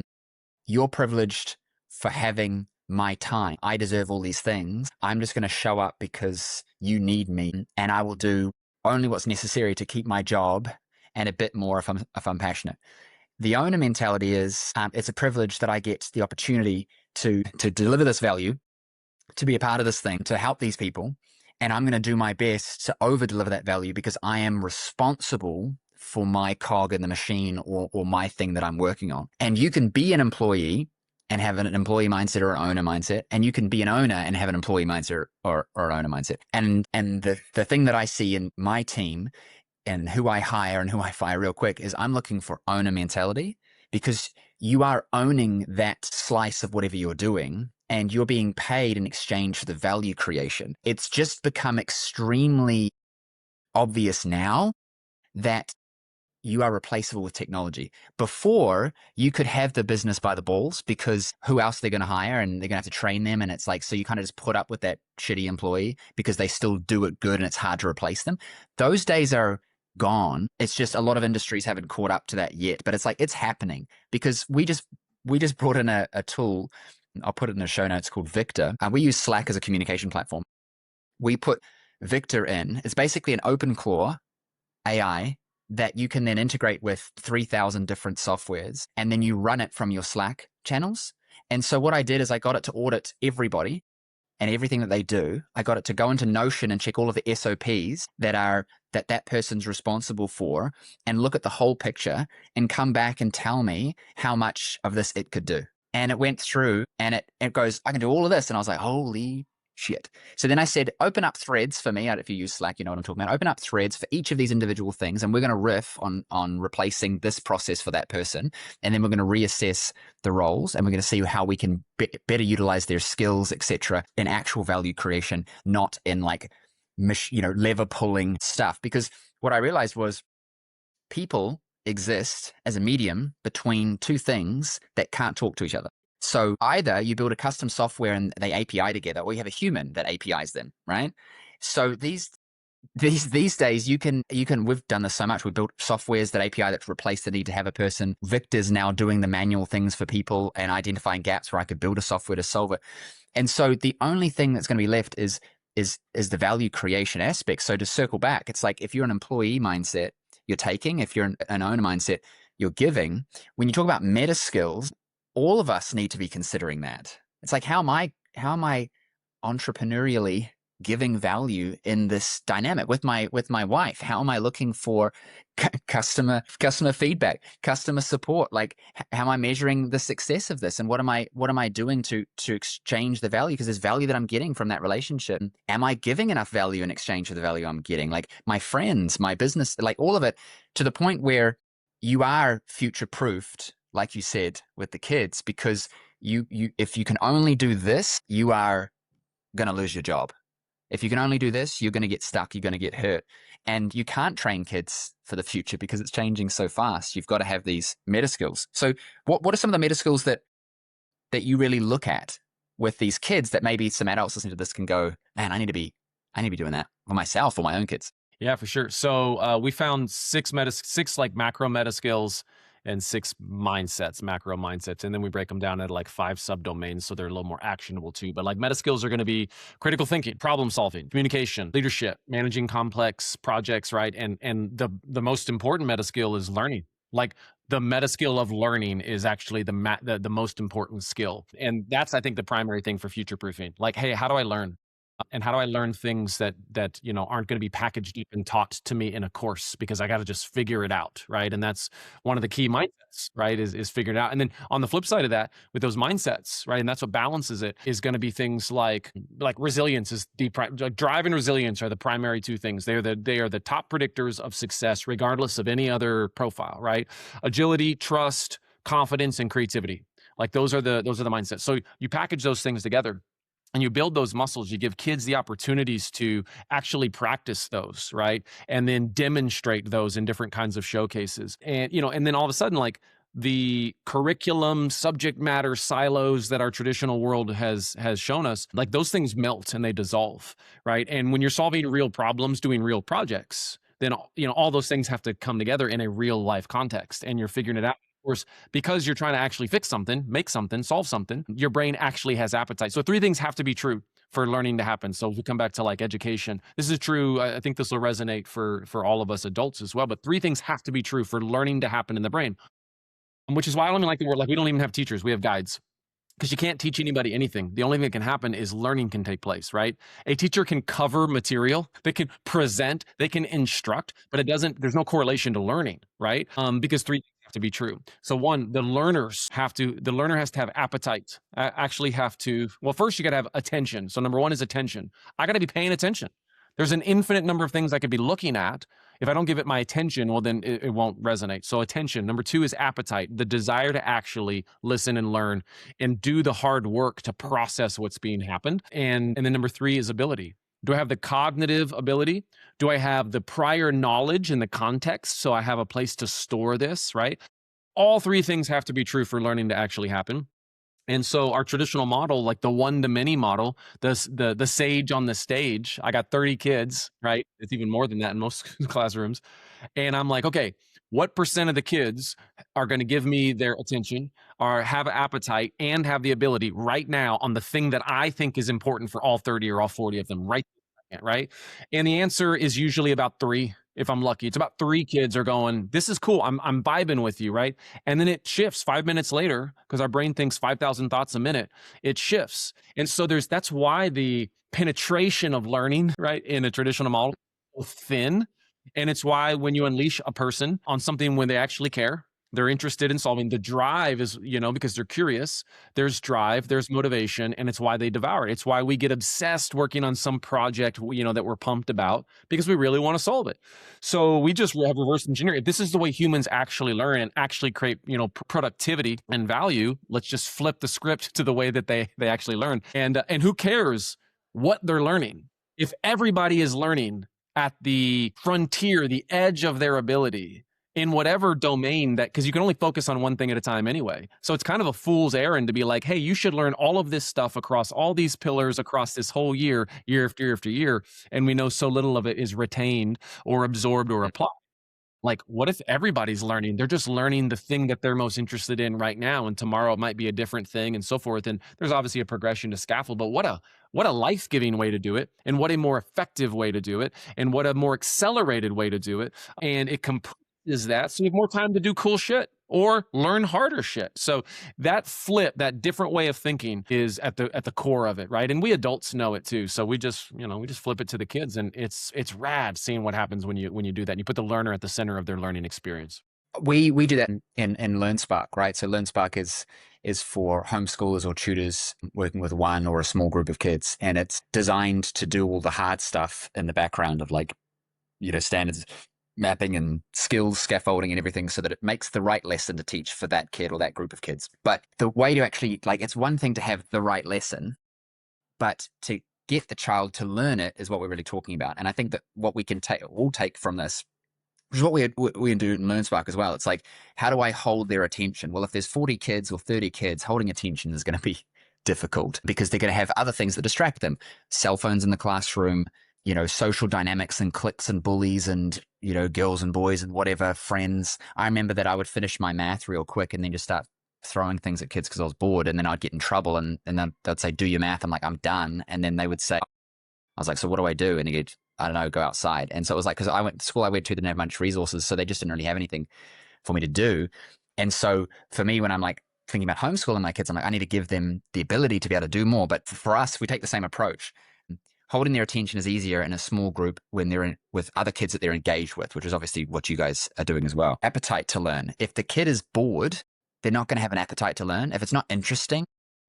you're privileged for having my time. I deserve all these things. I'm just going to show up because you need me, and I will do only what's necessary to keep my job and a bit more if I'm passionate. The owner mentality is it's a privilege that I get the opportunity to deliver this value, to be a part of this thing, to help these people. And I'm going to do my best to over deliver that value because I am responsible for my cog in the machine or my thing that I'm working on. And you can be an employee and have an employee mindset or an owner mindset. And you can be an owner and have an employee mindset or an owner mindset. And the thing that I see in my team and who I hire and who I fire real quick is I'm looking for owner mentality, because you are owning that slice of whatever you're doing and you're being paid in exchange for the value creation. It's just become extremely obvious now that you are replaceable with technology. Before, you could have the business by the balls because who else they're going to hire and they're going to have to train them. And it's like, so you kind of just put up with that shitty employee because they still do it good and it's hard to replace them. Those days are gone. It's just a lot of industries haven't caught up to that yet, but it's like, it's happening because we just brought in a tool. I'll put it in the show notes, called Victor. We use Slack as a communication platform. We put Victor in. It's basically an open core AI that you can then integrate with 3,000 different softwares, and then you run it from your Slack channels. And so what I did is I got it to audit everybody and everything that they do. I got it to go into Notion and check all of the SOPs that are that that person's responsible for and look at the whole picture and come back and tell me how much of this it could do. And it went through and it goes, I can do all of this. And I was like, holy shit. So then I said, open up threads for me. If you use Slack, you know what I'm talking about. Open up threads for each of these individual things. And we're going to riff on replacing this process for that person. And then we're going to reassess the roles and we're going to see how we can better utilize their skills, etc., in actual value creation, not in like, lever pulling stuff. Because what I realized was people exist as a medium between two things that can't talk to each other. So either you build a custom software and they API together, or you have a human that APIs them, right? So these days you can we've done this so much. We built softwares that API that replace the need to have a person. Victor's now doing the manual things for people and identifying gaps where I could build a software to solve it. And so the only thing that's going to be left is the value creation aspect. So to circle back, it's like if you're an employee mindset, you're taking. If you're an owner mindset, you're giving. When you talk about meta skills, all of us need to be considering that. It's like, how am I entrepreneurially giving value in this dynamic with my wife? How am I looking for customer feedback, customer support? Like, how am I measuring the success of this? And what am I doing to exchange the value? Because there's value that I'm getting from that relationship. Am I giving enough value in exchange for the value I'm getting? Like my friends, my business, like all of it, to the point where you are future proofed, like you said, with the kids, because you if you can only do this, you are going to lose your job. If you can only do this, you're going to get stuck, you're going to get hurt. And you can't train kids for the future because it's changing so fast. You've got to have these meta skills. So what are some of the meta skills that you really look at with these kids that maybe some adults listening to this can go, man, I need to be doing that for myself or my own kids? Yeah, for sure. So we found six like macro meta skills and 6 mindsets, macro mindsets. And then we break them down at like 5 subdomains. So they're a little more actionable too. But like meta skills are going to be critical thinking, problem solving, communication, leadership, managing complex projects, right? And the most important meta skill is learning. Like the meta skill of learning is actually the most important skill. And that's, I think, the primary thing for future proofing. Like, hey, how do I learn? And how do I learn things that aren't going to be packaged deep and taught to me in a course, because I got to just figure it out, right? And that's one of the key mindsets, right? Is figuring it out. And then on the flip side of that, with those mindsets, right, and that's what balances it, is going to be things like resilience is like drive and resilience are the primary 2 things. They are the top predictors of success, regardless of any other profile, right? Agility, trust, confidence, and creativity. Like those are the mindsets. So you package those things together and you build those muscles. You give kids the opportunities to actually practice those, right? And then demonstrate those in different kinds of showcases. And, and then all of a sudden, like the curriculum, subject matter silos that our traditional world has shown us, like those things melt and they dissolve, right? And when you're solving real problems, doing real projects, then, all those things have to come together in a real life context, and you're figuring it out. Of course, because you're trying to actually fix something, make something, solve something, your brain actually has appetite. So 3 things have to be true for learning to happen. So if we come back to like education, this is true. I think this will resonate for all of us adults as well. But 3 things have to be true for learning to happen in the brain, which is why I don't even like the word, like we don't even have teachers, we have guides. Because you can't teach anybody anything. The only thing that can happen is learning can take place, right? A teacher can cover material, they can present, they can instruct, but there's no correlation to learning, right? Because 3 things have to be true. So 1, the learner has to have appetite. Well, first you got to have attention. So number 1 is attention. I got to be paying attention. There's an infinite number of things I could be looking at. If I don't give it my attention, well, then it won't resonate. So attention. Number 2 is appetite, the desire to actually listen and learn and do the hard work to process what's being happened. And then number 3 is ability. Do I have the cognitive ability? Do I have the prior knowledge and the context? So I have a place to store this, right? All 3 things have to be true for learning to actually happen. And so our traditional model, like the one-to-many model, the sage on the stage, I got 30 kids, right? It's even more than that in most classrooms. And I'm like, okay, what % of the kids are going to give me their attention or have an appetite and have the ability right now on the thing that I think is important for all 30 or all 40 of them, right? And the answer is usually about 3. If I'm lucky, it's about 3 kids are going, this is cool. I'm vibing with you, right? And then it shifts 5 minutes later, because our brain thinks 5,000 thoughts a minute. It shifts. And so that's why the penetration of learning, right, in a traditional model is thin. And it's why when you unleash a person on something when they actually care, they're interested in solving, the drive is, because they're curious, there's drive, there's motivation, and it's why they devour it. It's why we get obsessed working on some project, that we're pumped about because we really want to solve it. So we just have reverse engineering. If this is the way humans actually learn and actually create, productivity and value, let's just flip the script to the way that they actually learn. And who cares what they're learning? If everybody is learning at the frontier, the edge of their ability in whatever domain because you can only focus on one thing at a time anyway. So it's kind of a fool's errand to be like, hey, you should learn all of this stuff across all these pillars across this whole year after year after year. And we know so little of it is retained or absorbed or applied. Like, what if everybody's learning? They're just learning the thing that they're most interested in right now, and tomorrow it might be a different thing, and so forth. And there's obviously a progression to scaffold, but what a life-giving way to do it, and what a more effective way to do it, and what a more accelerated way to do it. And it compresses that, so you have more time to do cool shit or learn harder shit. So that flip, that different way of thinking is at the core of it, right? And we adults know it too. So we just flip it to the kids, and it's rad seeing what happens when you do that. And you put the learner at the center of their learning experience. We do that in LearnSpark, right? So LearnSpark is for homeschoolers or tutors working with one or a small group of kids, and it's designed to do all the hard stuff in the background of standards mapping and skills scaffolding and everything, so that it makes the right lesson to teach for that kid or that group of kids. But the way to actually, it's one thing to have the right lesson, but to get the child to learn it is what we're really talking about. And I think that what we can take from this, which is what we do in LearnSpark as well. It's like, how do I hold their attention? Well, if there's 40 kids or 30 kids, holding attention is going to be difficult because they're going to have other things that distract them. Cell phones in the classroom, social dynamics and cliques and bullies and, girls and boys and whatever, friends. I remember that I would finish my math real quick and then just start throwing things at kids because I was bored, and then I'd get in trouble, and then they'd say, do your math. I'm like, I'm done. And then they would say, I was like, so what do I do? And he'd, I don't know, go outside. And so it was like, because I went to school I went to, didn't have much resources, so they just didn't really have anything for me to do. And so for me, when I'm like thinking about homeschooling my kids, I'm like, I need to give them the ability to be able to do more. But for us, we take the same approach. Holding their attention is easier in a small group when they're with other kids that they're engaged with, which is obviously what you guys are doing as well. Appetite to learn. If the kid is bored, they're not going to have an appetite to learn. If it's not interesting,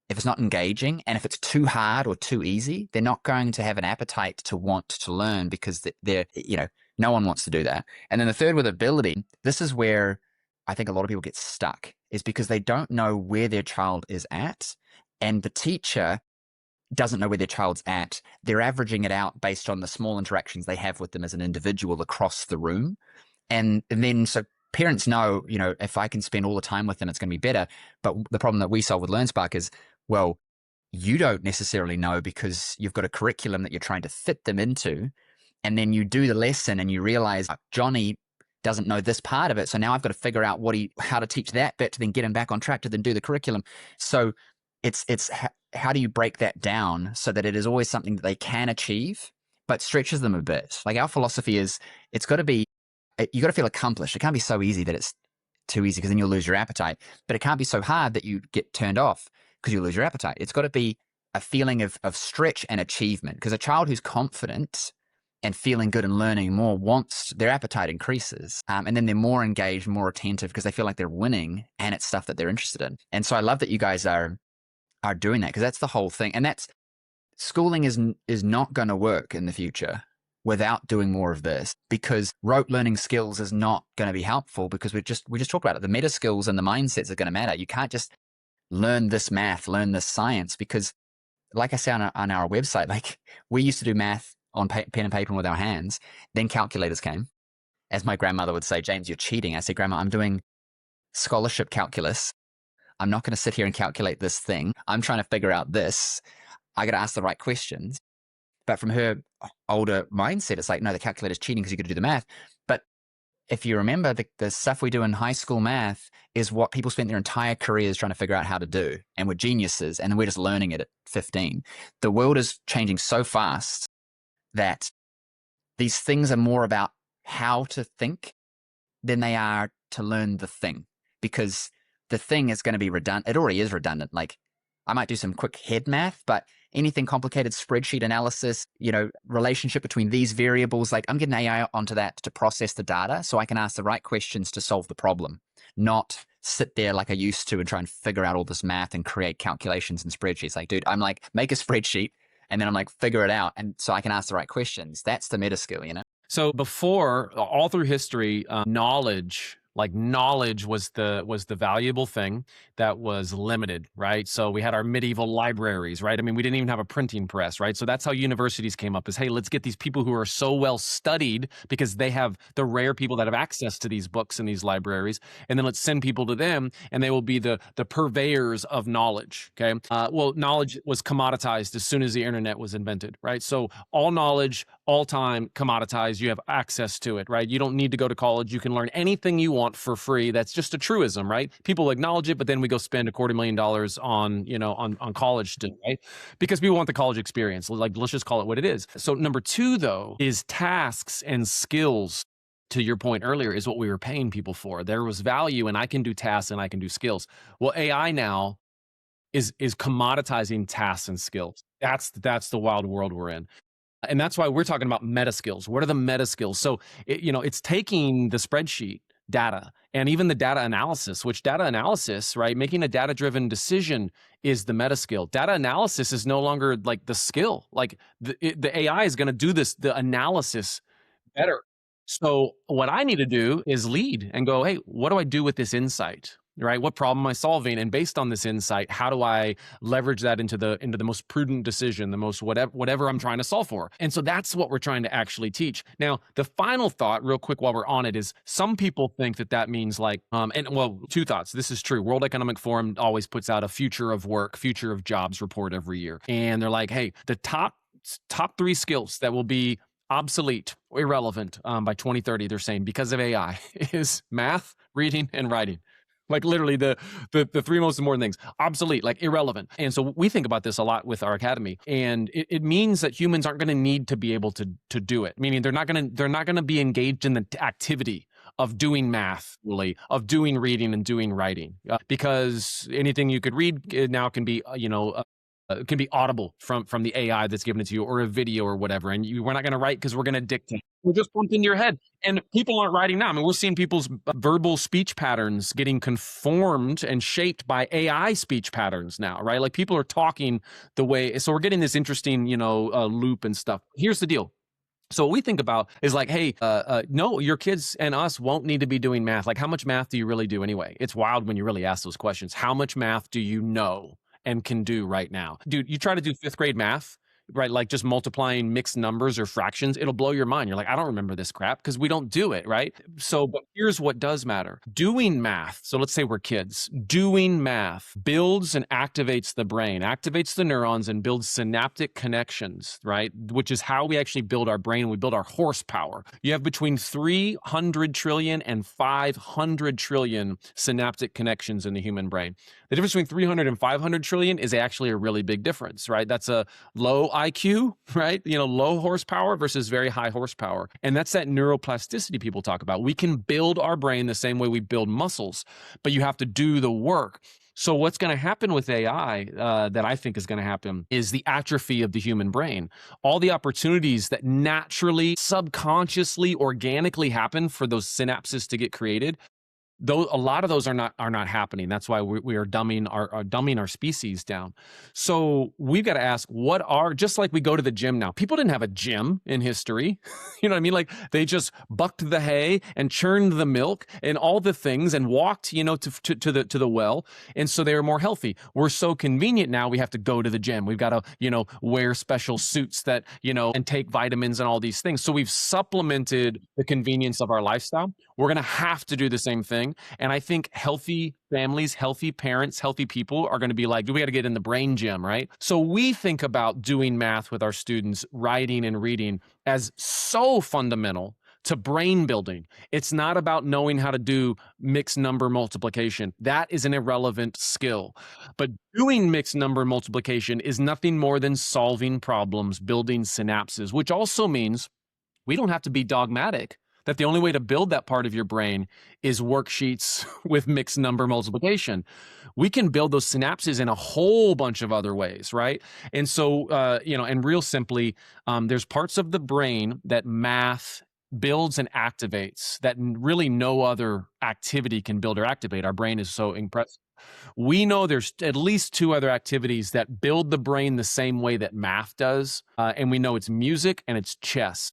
if it's not engaging, and if it's too hard or too easy, they're not going to have an appetite to want to learn because they're, no one wants to do that. And then the third with ability, this is where I think a lot of people get stuck, is because they don't know where their child is at, and the teacher doesn't know where their child's at. They're averaging it out based on the small interactions they have with them as an individual across the room. And then so parents know, if I can spend all the time with them, it's going to be better. But the problem that we solve with LearnSpark is, well, you don't necessarily know because you've got a curriculum that you're trying to fit them into. And then you do the lesson and you realize Johnny doesn't know this part of it. So now I've got to figure out how to teach that bit to then get him back on track to then do the curriculum. So it's how do you break that down so that it is always something that they can achieve, but stretches them a bit? Like our philosophy is, it's got to be, you got to feel accomplished. It can't be so easy that it's too easy because then you'll lose your appetite. But it can't be so hard that you get turned off because you lose your appetite. It's got to be a feeling of stretch and achievement, because a child who's confident and feeling good and learning more their appetite increases. And then they're more engaged, more attentive because they feel like they're winning and it's stuff that they're interested in. And so I love that you guys are doing that, because that's the whole thing. And that's, schooling is not going to work in the future without doing more of this, because rote learning skills is not going to be helpful, because we just talked about it. The meta skills and the mindsets are going to matter. You can't just learn this math, learn this science, because like I say on our website, like we used to do math on pen and paper and with our hands. Then calculators came. As my grandmother would say, James, you're cheating. I said, Grandma, I'm doing scholarship calculus. I'm not going to sit here and calculate this thing. I'm trying to figure out this. I got to ask the right questions. But from her older mindset, it's like, no, the calculator's cheating because you got to do the math. But if you remember, the stuff we do in high school math is what people spent their entire careers trying to figure out how to do. And we're geniuses, and we're just learning it at 15. The world is changing so fast that these things are more about how to think than they are to learn the thing, because the thing is going to be redundant. It already is redundant. Like I might do some quick head math, but anything complicated, spreadsheet analysis, relationship between these variables, like I'm getting AI onto that to process the data so I can ask the right questions to solve the problem, not sit there like I used to and try and figure out all this math and create calculations and spreadsheets. Like, dude, I'm like, make a spreadsheet and then I'm like, figure it out. And so I can ask the right questions. That's the meta skill, So before, all through history, knowledge was the valuable thing that was limited, right? So we had our medieval libraries, right? I mean, we didn't even have a printing press, right? So that's how universities came up, is, hey, let's get these people who are so well studied because they have the rare people that have access to these books and these libraries, and then let's send people to them, and they will be the purveyors of knowledge. Okay, well, knowledge was commoditized as soon as the internet was invented, right? So all knowledge, all time, commoditized. You have access to it, right? You don't need to go to college. You can learn anything you want for free. That's just a truism, right? People acknowledge it, but then we go spend $250,000 on college student, right? Because people want the college experience. Like, let's just call it what it is. So number two, though, is tasks and skills. To your point earlier, is what we were paying people for. There was value, and I can do tasks and I can do skills. Well, AI now is commoditizing tasks and skills. That's the wild world we're in. And that's why we're talking about meta skills. What are the meta skills? So, it's taking the spreadsheet data and even the data analysis, which data analysis, right? Making a data-driven decision is the meta skill. Data analysis is no longer like the skill. Like the AI is going to do the analysis better. So what I need to do is lead and go, hey, what do I do with this insight? Right? What problem am I solving? And based on this insight, how do I leverage that into the most prudent decision, the most whatever I'm trying to solve for? And so that's what we're trying to actually teach. Now, the final thought, real quick while we're on it, is some people think that means like, two thoughts. This is true. World Economic Forum always puts out a future of work, future of jobs report every year. And they're like, hey, the top 3 skills that will be obsolete or irrelevant by 2030, they're saying, because of AI, is math, reading, and writing. Like literally the 3 most important things, obsolete, like irrelevant. And so we think about this a lot with our academy, and it means that humans aren't going to need to be able to do it. Meaning they're not going to be engaged in the activity of doing math, really, of doing reading and doing writing, because anything you could read now can be, can be audible from the AI that's given it to you, or a video or whatever. And we're not going to write because we're going to dictate. We're just pumped into your head. And people aren't writing now. I mean, we're seeing people's verbal speech patterns getting conformed and shaped by AI speech patterns now, right? Like people are talking the way, so we're getting this interesting, loop and stuff. Here's the deal. So what we think about is like, hey, no, your kids and us won't need to be doing math. Like, how much math do you really do anyway? It's wild when you really ask those questions. How much math do you know and can do right now? Dude, you try to do 5th grade math, right? Like just multiplying mixed numbers or fractions, it'll blow your mind. You're like, I don't remember this crap, because we don't do it, right? So, but here's what does matter. Doing math. So let's say we're kids. Doing math builds and activates the brain, activates the neurons, and builds synaptic connections, right? Which is how we actually build our brain. We build our horsepower. You have between 300 trillion and 500 trillion synaptic connections in the human brain. The difference between 300 and 500 trillion is actually a really big difference, right? That's a low IQ, right? Low horsepower versus very high horsepower. And that's that neuroplasticity people talk about. We can build our brain the same way we build muscles, but you have to do the work. So what's going to happen with AI that I think is going to happen is the atrophy of the human brain. All the opportunities that naturally, subconsciously, organically happen for those synapses to get created, though a lot of those are not happening. That's why we are dumbing our species down. So we've got to ask, just like we go to the gym now. People didn't have a gym in history. You know what I mean? Like they just bucked the hay and churned the milk and all the things and walked, to the well. And so they were more healthy. We're so convenient now. We have to go to the gym. We've got to, wear special suits that, and take vitamins and all these things. So we've supplemented the convenience of our lifestyle. We're going to have to do the same thing. And I think healthy families, healthy parents, healthy people are going to be like, we got to get in the brain gym, right? So we think about doing math with our students, writing and reading, as so fundamental to brain building. It's not about knowing how to do mixed number multiplication. That is an irrelevant skill. But doing mixed number multiplication is nothing more than solving problems, building synapses, which also means we don't have to be dogmatic that the only way to build that part of your brain is worksheets with mixed number multiplication. We can build those synapses in a whole bunch of other ways, right? And so, and real simply, there's parts of the brain that math builds and activates that really no other activity can build or activate. Our brain is so impressive. We know there's at least two other activities that build the brain the same way that math does. And we know it's music and it's chess.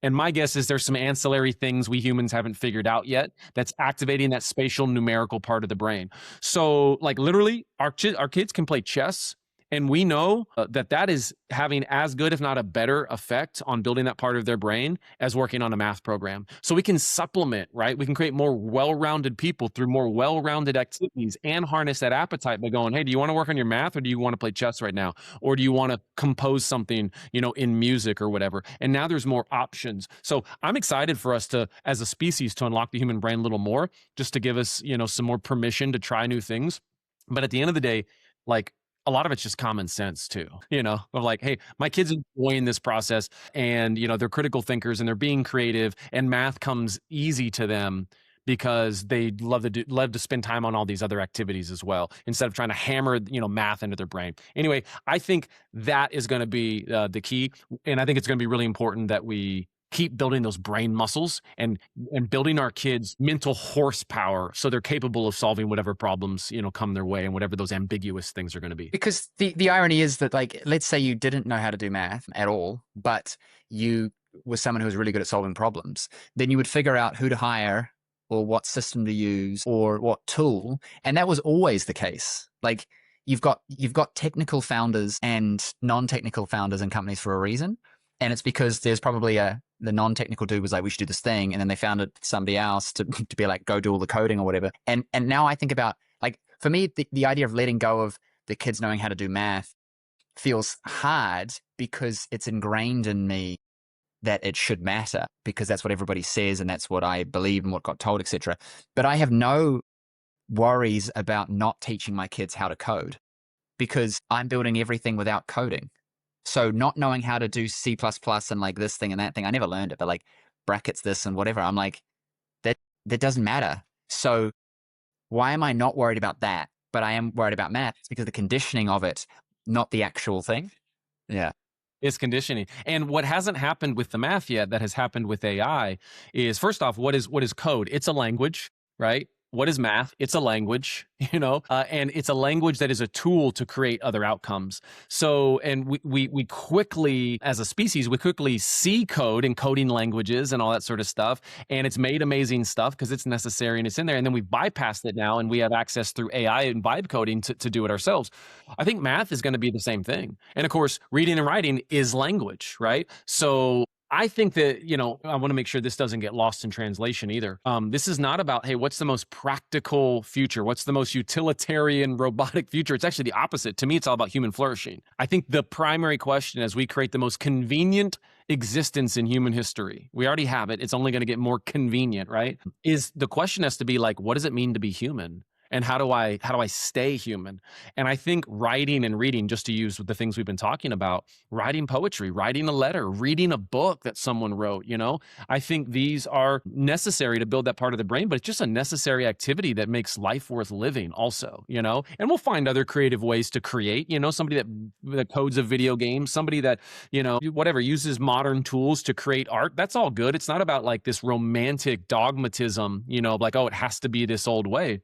And my guess is there's some ancillary things we humans haven't figured out yet that's activating that spatial numerical part of the brain. So like literally our kids can play chess. And we know that is having as good, if not a better effect on building that part of their brain as working on a math program. So we can supplement, right? We can create more well-rounded people through more well-rounded activities and harness that appetite by going, hey, do you want to work on your math or do you want to play chess right now? Or do you want to compose something, in music or whatever? And now there's more options. So I'm excited for us to, as a species, to unlock the human brain a little more, just to give us, some more permission to try new things. But at the end of the day, like, a lot of it's just common sense too, of like, hey, my kids enjoying this process and, they're critical thinkers and they're being creative and math comes easy to them because they love to spend time on all these other activities as well, instead of trying to hammer, math into their brain. Anyway, I think that is going to be the key. And I think it's going to be really important that we keep building those brain muscles and building our kids' mental horsepower so they're capable of solving whatever problems, come their way and whatever those ambiguous things are going to be. Because the irony is that, like, let's say you didn't know how to do math at all, but you were someone who was really good at solving problems, then you would figure out who to hire or what system to use or what tool. And that was always the case. Like, you've got technical founders and non-technical founders in companies for a reason. And it's because there's probably the non-technical dude was like, we should do this thing. And then they found somebody else to be like, go do all the coding or whatever. And now I think about, like, for me, the idea of letting go of the kids knowing how to do math feels hard because it's ingrained in me that it should matter because that's what everybody says and that's what I believe and what got told, etc. But I have no worries about not teaching my kids how to code because I'm building everything without coding. So not knowing how to do C++ and like this thing and that thing, I never learned it, but like brackets this and whatever, I'm like, that doesn't matter. So why am I not worried about that? But I am worried about math. It's because of the conditioning of it, not the actual thing. Yeah. It's conditioning. And what hasn't happened with the math yet that has happened with AI is, first off, what is code? It's a language, right? What is math? It's a language, and it's a language that is a tool to create other outcomes. So, and we quickly, as a species, we quickly see code in coding languages and all that sort of stuff. And it's made amazing stuff because it's necessary and it's in there. And then we've bypassed it now and we have access through AI and vibe coding to do it ourselves. I think math is going to be the same thing. And of course, reading and writing is language, right? So I think that, I want to make sure this doesn't get lost in translation either. This is not about, hey, what's the most practical future? What's the most utilitarian robotic future? It's actually the opposite. To me, it's all about human flourishing. I think the primary question as we create the most convenient existence in human history, we already have it. It's only going to get more convenient, right? Is the question has to be like, what does it mean to be human? And how do I stay human? And I think writing and reading, just to use the things we've been talking about, writing poetry, writing a letter, reading a book that someone wrote, I think these are necessary to build that part of the brain, but it's just a necessary activity that makes life worth living also, and we'll find other creative ways to create, somebody that codes a video game, somebody that, whatever, uses modern tools to create art. That's all good. It's not about like this romantic dogmatism, like, oh, it has to be this old way.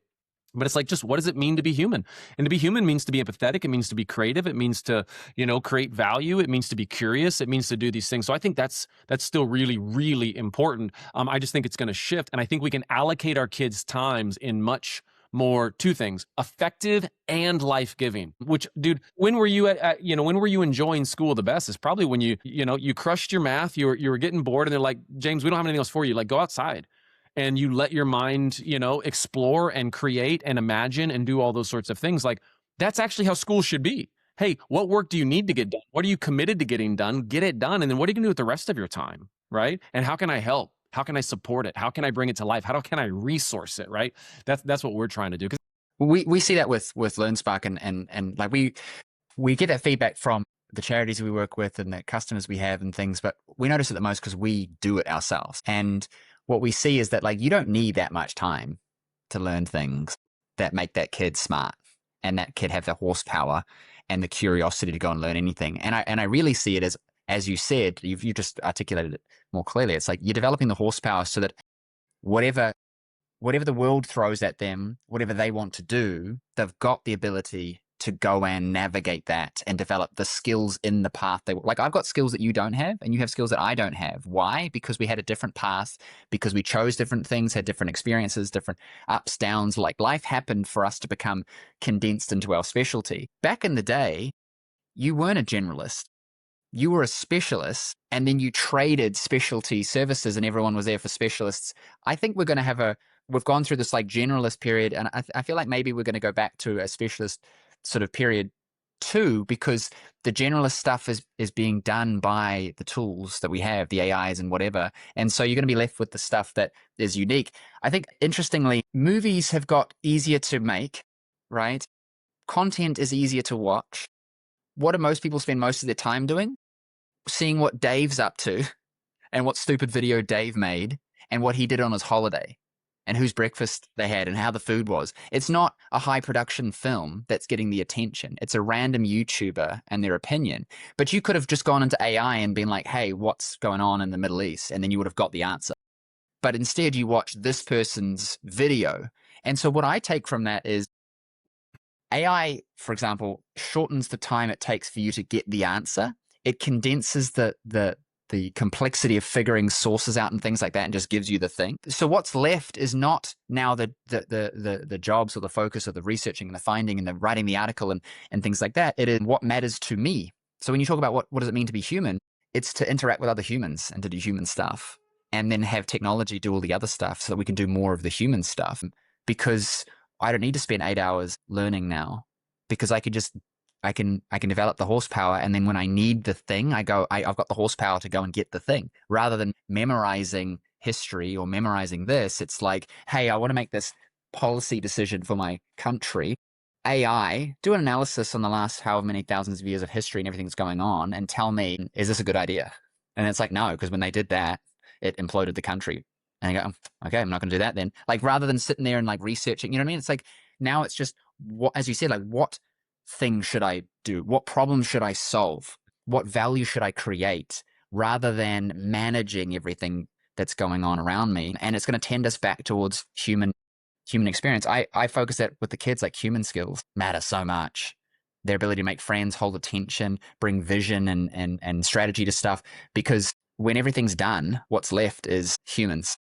But it's like, just what does it mean to be human? And to be human means to be empathetic. It means to be creative. It means to, create value. It means to be curious. It means to do these things. So I think that's still really, really important. I just think it's going to shift. And I think we can allocate our kids' times in much more two things: effective and life-giving. Which, dude, when were you when were you enjoying school the best? It's probably when you crushed your math, you were getting bored and they're like, James, we don't have anything else for you. Like, go outside. And you let your mind, explore and create and imagine and do all those sorts of things. Like, that's actually how school should be. Hey, what work do you need to get done? What are you committed to getting done? Get it done. And then what are you going to do with the rest of your time, right? And how can I help? How can I support it? How can I bring it to life? How can I resource it, right? That's what we're trying to do. We see that with LearnSpark and like we get that feedback from the charities we work with and the customers we have and things, but we notice it the most because we do it ourselves. And what we see is that like you don't need that much time to learn things that make that kid smart and that kid have the horsepower and the curiosity to go and learn anything. And I really see it as you said, you just articulated it more clearly. It's like you're developing the horsepower so that whatever the world throws at them, whatever they want to do, they've got the ability to go and navigate that and develop the skills in the path. Like I've got skills that you don't have and you have skills that I don't have. Why? Because we had a different path, because we chose different things, had different experiences, different ups, downs. Like life happened for us to become condensed into our specialty. Back in the day, you weren't a generalist. You were a specialist, and then you traded specialty services and everyone was there for specialists. I think we've gone through this like generalist period, and I feel like maybe we're going to go back to a specialist sort of period too, because the generalist stuff is being done by the tools that we have, the AIs and whatever. And so you're going to be left with the stuff that is unique. I think interestingly, movies have got easier to make, right? Content is easier to watch. What do most people spend most of their time doing? Seeing what Dave's up to and what stupid video Dave made and what he did on his holiday and whose breakfast they had and how the food was. It's not a high production film that's getting the attention. It's a random YouTuber and their opinion. But you could have just gone into AI and been like, hey, what's going on in the Middle East? And then you would have got the answer. But instead you watch this person's video. And so what I take from that is AI, for example, shortens the time it takes for you to get the answer. It condenses the complexity of figuring sources out and things like that and just gives you the thing. So what's left is not now the jobs or the focus of the researching and the finding and the writing the article and things like that. It is what matters to me. So when you talk about what does it mean to be human, it's to interact with other humans and to do human stuff and then have technology do all the other stuff so that we can do more of the human stuff. Because I don't need to spend 8 hours learning now, because I can develop the horsepower, and then when I need the thing, I've got the horsepower to go and get the thing. Rather than memorizing history or memorizing this, it's like, hey, I want to make this policy decision for my country. AI, do an analysis on the last however many thousands of years of history and everything that's going on and tell me, is this a good idea? And it's like, no, because when they did that, it imploded the country. And I go, okay, I'm not going to do that then. Like, rather than sitting there and like researching, you know what I mean? It's like, now it's just, what, as you said, like, what thing should I do? What problem should I solve? What value should I create? Rather than managing everything that's going on around me. And it's going to tend us back towards human experience. I focus that with the kids, like human skills matter so much. Their ability to make friends, hold attention, bring vision and strategy to stuff. Because when everything's done, what's left is humans.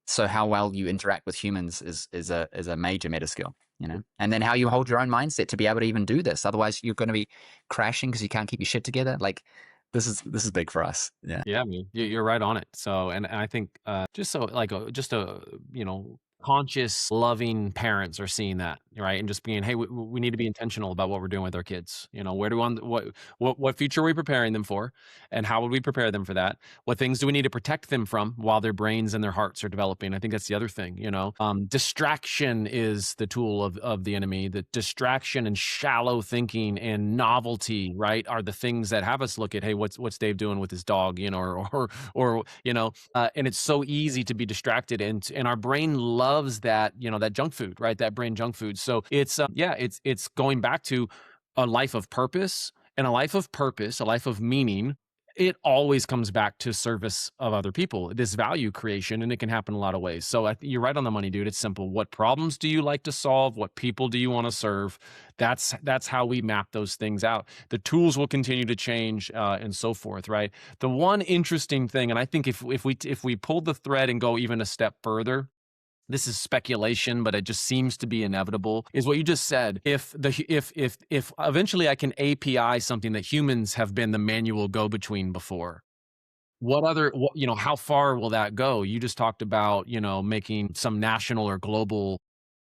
So how well you interact with humans is a major meta skill, you know, and then how you hold your own mindset to be able to even do this. Otherwise, you're going to be crashing because you can't keep your shit together. Like, this is big for us. Yeah. Yeah, I mean, you're right on it. So, and I think just so like conscious, loving parents are seeing that, right? And just being, hey, we need to be intentional about what we're doing with our kids. You know, where do we want, what future are we preparing them for, and how would we prepare them for that? What things do we need to protect them from while their brains and their hearts are developing? I think that's the other thing. You know, distraction is the tool of the enemy. The distraction and shallow thinking and novelty, right, are the things that have us look at, hey, what's Dave doing with his dog? You know, or you know, and it's so easy to be distracted, and our brain loves that, you know, that junk food, right? That brain junk food. So it's it's going back to a life of purpose, and a life of meaning. It always comes back to service of other people, this value creation, and it can happen a lot of ways. So you're right on the money, dude. It's simple. What problems do you like to solve? What people do you want to serve? That's how we map those things out. The tools will continue to change and so forth, right? The one interesting thing, and I think if we pulled the thread and go even a step further, this is speculation, but it just seems to be inevitable, is what you just said. If eventually I can API something that humans have been the manual go-between before, how far will that go? You just talked about, you know, making some national or global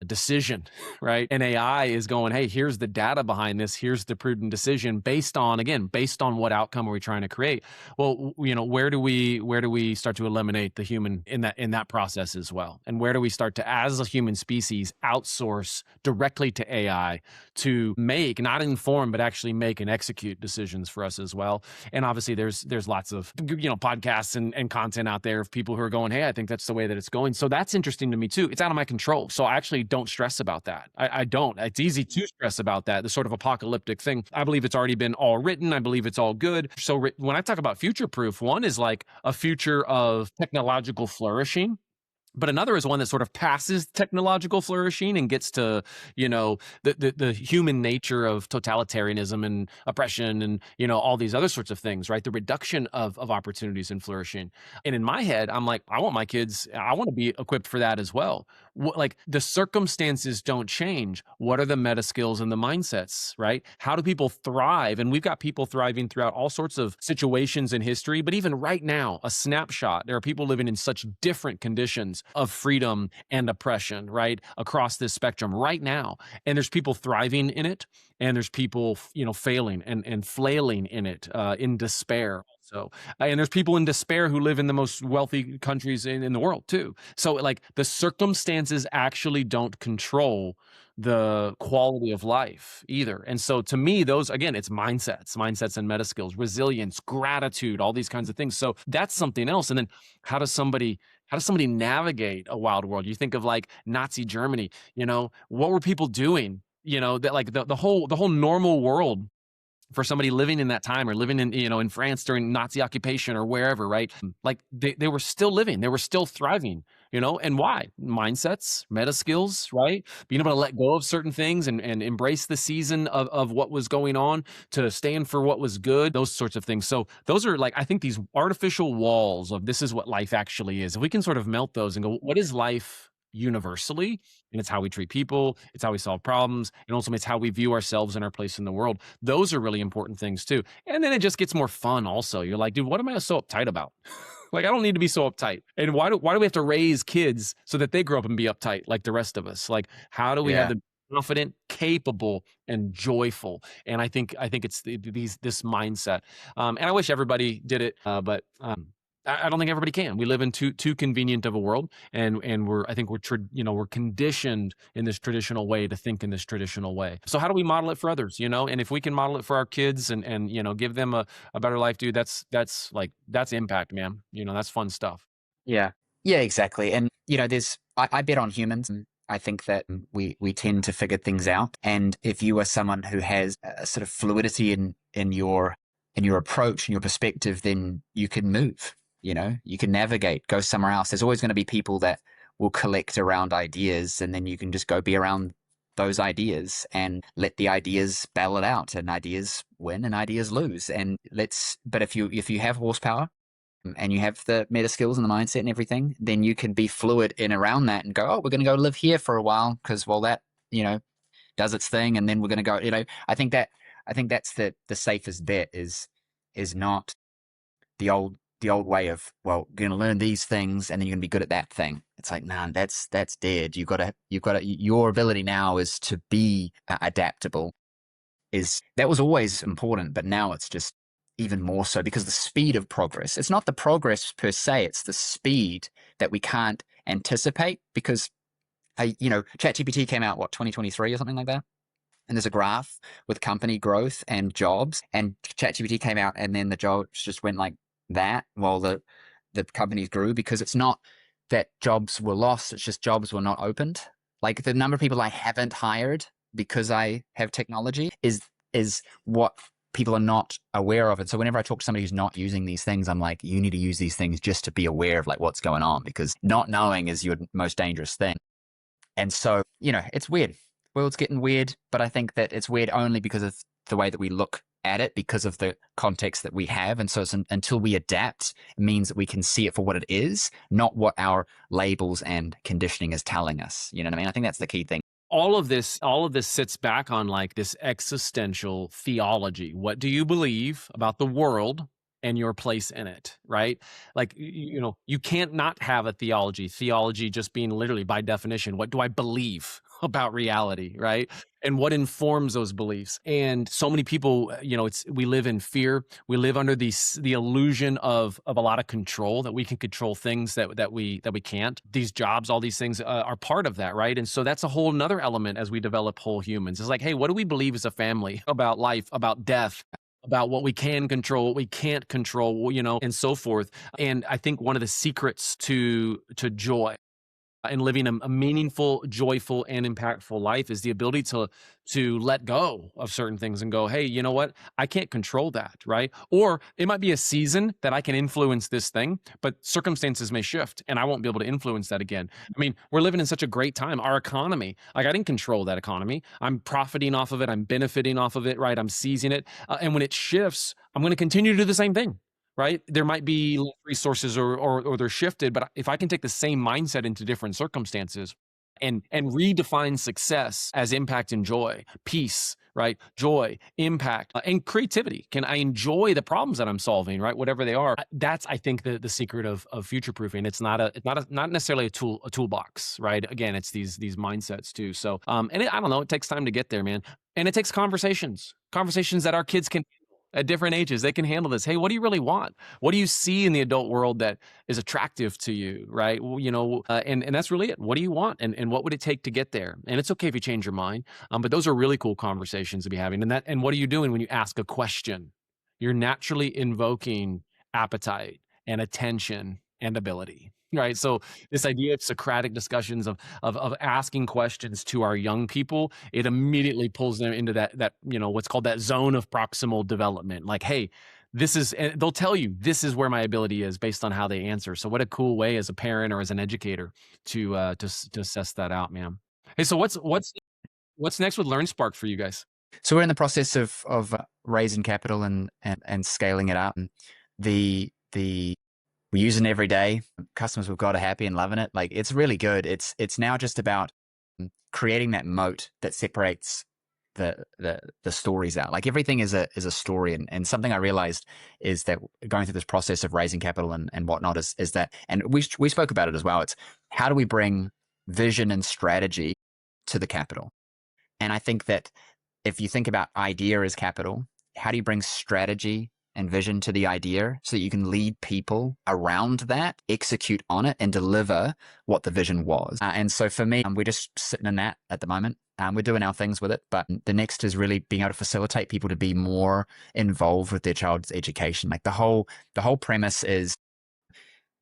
decision, right? And AI is going, hey, here's the data behind this. Here's the prudent decision based on, again, based on what outcome are we trying to create? Well, where do we start to eliminate the human in that process as well? And where do we start to, as a human species, outsource directly to AI to make, not inform, but actually make and execute decisions for us as well? And obviously there's lots of, podcasts and content out there of people who are going, hey, I think that's the way that it's going. So that's interesting to me too. It's out of my control. So I actually don't stress about that. I don't. It's easy to stress about that, the sort of apocalyptic thing. I believe it's already been all written. I believe it's all good. So when I talk about future proof, one is like a future of technological flourishing. But another is one that sort of passes technological flourishing and gets to, the human nature of totalitarianism and oppression and, all these other sorts of things, right? The reduction of opportunities and flourishing. And in my head, I'm like, I want my kids, I want to be equipped for that as well. Like the circumstances don't change. What are the meta skills and the mindsets, right? How do people thrive? And we've got people thriving throughout all sorts of situations in history, but even right now, a snapshot, there are people living in such different conditions of freedom and oppression, right? Across this spectrum right now. And there's people thriving in it. And there's people, failing and flailing in it, in despair. So, and there's people in despair who live in the most wealthy countries in the world too. So like the circumstances actually don't control the quality of life either. And so to me, those, again, it's mindsets and meta skills, resilience, gratitude, all these kinds of things. So that's something else. And then how does somebody navigate a wild world? You think of like Nazi Germany, what were people doing? That like the whole normal world for somebody living in that time or living in France during Nazi occupation or wherever, right? Like they were still living, they were still thriving, and why? Mindsets, meta skills, right? Being able to let go of certain things and embrace the season of what was going on, to stand for what was good, those sorts of things. So those are like, I think these artificial walls of this is what life actually is. If we can sort of melt those and go, what is life universally? And it's how we treat people, it's how we solve problems, and ultimately it's how we view ourselves and our place in the world. Those are really important things too. And then it just gets more fun also. You're like, dude, what am I so uptight about? Like, I don't need to be so uptight. And why do we have to raise kids so that they grow up and be uptight like the rest of us? Like, how do we have them confident, capable, and joyful? And I think it's this mindset. And I wish everybody did it, but I don't think everybody can. We live in too convenient of a world, and we're conditioned in this traditional way to think in this traditional way. So how do we model it for others? And if we can model it for our kids and give them a better life, dude, that's impact, man. That's fun stuff. Yeah, exactly. And I bet on humans. And I think that we tend to figure things out. And if you are someone who has a sort of fluidity in your approach and your perspective, then you can move. You can navigate, go somewhere else. There's always going to be people that will collect around ideas, and then you can just go be around those ideas and let the ideas battle it out, and ideas win and ideas lose. But if you have horsepower and you have the meta skills and the mindset and everything, then you can be fluid in around that and go, oh, we're going to go live here for a while because, that, does its thing. And then we're going to go, I think that's the safest bet is not the old way of, well, you're going to learn these things and then you're going to be good at that thing. It's like, nah, that's dead. Your ability now is to be adaptable. That was always important, but now it's just even more so because the speed of progress, it's not the progress per se, it's the speed that we can't anticipate because, ChatGPT came out, 2023 or something like that? And there's a graph with company growth and jobs, and ChatGPT came out and then the jobs just went like that while the companies grew, because it's not that jobs were lost, it's just jobs were not opened. Like the number of people I haven't hired because I have technology is what people are not aware of. And so whenever I talk to somebody who's not using these things, I'm like, you need to use these things just to be aware of like what's going on, because not knowing is your most dangerous thing. And so, it's weird. World's getting weird, but I think that it's weird only because of the way that we look at it, because of the context that we have. And so until we adapt, it means that we can see it for what it is, not what our labels and conditioning is telling us. You know what I mean? I think that's the key thing. All of this sits back on like this existential theology. What do you believe about the world and your place in it, right? Like, you can't not have a theology just being literally by definition, what do I believe? about reality, right? And what informs those beliefs. And so many people, we live in fear. We live under the illusion of a lot of control, that we can control things that we can't. These jobs, all these things are part of that, right? And so that's a whole nother element as we develop whole humans. It's like, hey, what do we believe as a family about life, about death, about what we can control, what we can't control, and so forth. And I think one of the secrets to joy and living a meaningful, joyful, and impactful life is the ability to let go of certain things and go, hey, you know what? I can't control that, right? Or it might be a season that I can influence this thing, but circumstances may shift and I won't be able to influence that again. I mean, we're living in such a great time. Our economy, like I didn't control that economy. I'm profiting off of it. I'm benefiting off of it, right? I'm seizing it. And when it shifts, I'm going to continue to do the same thing. Right? There might be less resources or they're shifted, but if I can take the same mindset into different circumstances and redefine success as impact and joy, peace, right? Joy, impact, and creativity. Can I enjoy the problems that I'm solving, right? Whatever they are. That's, I think, the secret of future proofing. It's not necessarily a toolbox, right? Again, it's these mindsets too. So, I don't know, it takes time to get there, man. And it takes conversations that our kids can at different ages. They can handle this. Hey, what do you really want? What do you see in the adult world that is attractive to you, right? Well, and that's really it. What do you want? And what would it take to get there? And it's okay if you change your mind. But those are really cool conversations to be having. And what are you doing when you ask a question? You're naturally invoking appetite and attention and ability. Right. So this idea of Socratic discussions of asking questions to our young people, it immediately pulls them into that what's called that zone of proximal development. Like, hey, and they'll tell you this is where my ability is based on how they answer. So what a cool way as a parent or as an educator to assess that out, man. Hey, so what's next with LearnSpark for you guys? So we're in the process of raising capital and scaling it up. And we're using it every day. Customers we've got are happy and loving it. Like, it's really good. It's now just about creating that moat that separates the stories out. Like, everything is a story. And something I realized is that going through this process of raising capital and whatnot is that, and we spoke about it as well. It's how do we bring vision and strategy to the capital? And I think that if you think about idea as capital, how do you bring strategy and vision to the idea so that you can lead people around that, execute on it, and deliver what the vision was? And so for me, we're just sitting in that at the moment. We're doing our things with it, but the next is really being able to facilitate people to be more involved with their child's education. Like, the whole premise is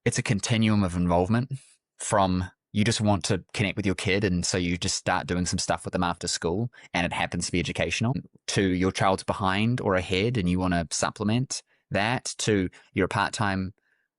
it's a continuum of involvement from you just want to connect with your kid, and so you just start doing some stuff with them after school, and it happens to be educational, to your child's behind or ahead and you want to supplement that, to you're a part-time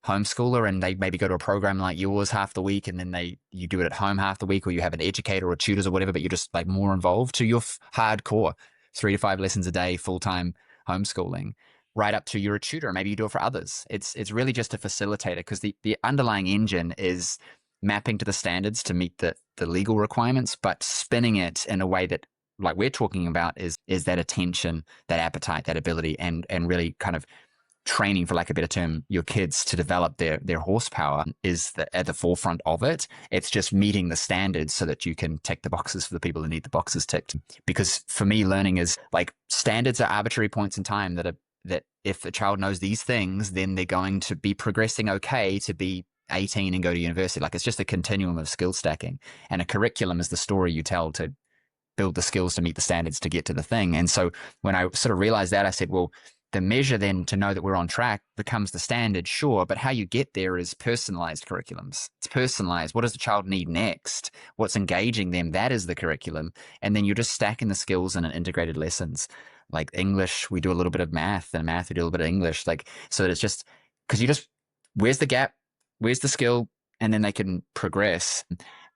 homeschooler and they maybe go to a program like yours half the week and then you do it at home half the week, or you have an educator or tutors or whatever, but you're just like more involved, to your hardcore 3 to 5 lessons a day full-time homeschooling, right up to you're a tutor. Maybe you do it for others. It's really just a facilitator, because the underlying engine is mapping to the standards to meet the legal requirements, but spinning it in a way that, like we're talking about, is that attention, that appetite, that ability, and really kind of training, for lack of a better term, your kids to develop their horsepower is at the forefront of it. It's just meeting the standards so that you can tick the boxes for the people that need the boxes ticked. Because for me, learning is like, standards are arbitrary points in time that if a child knows these things, then they're going to be progressing okay to be 18 and go to university. Like, it's just a continuum of skill stacking, and a curriculum is the story you tell to build the skills to meet the standards to get to the thing. And so when I sort of realized that, I said, well, the measure then to know that we're on track becomes the standard, sure, but how you get there is personalized curriculums. It's personalized. What does the child need next? What's engaging them? That is the curriculum. And then you're just stacking the skills in an integrated lessons. Like English, we do a little bit of math, and math, we do a little bit of English. Like, so that it's just, because where's the gap? Where's the skill? And then they can progress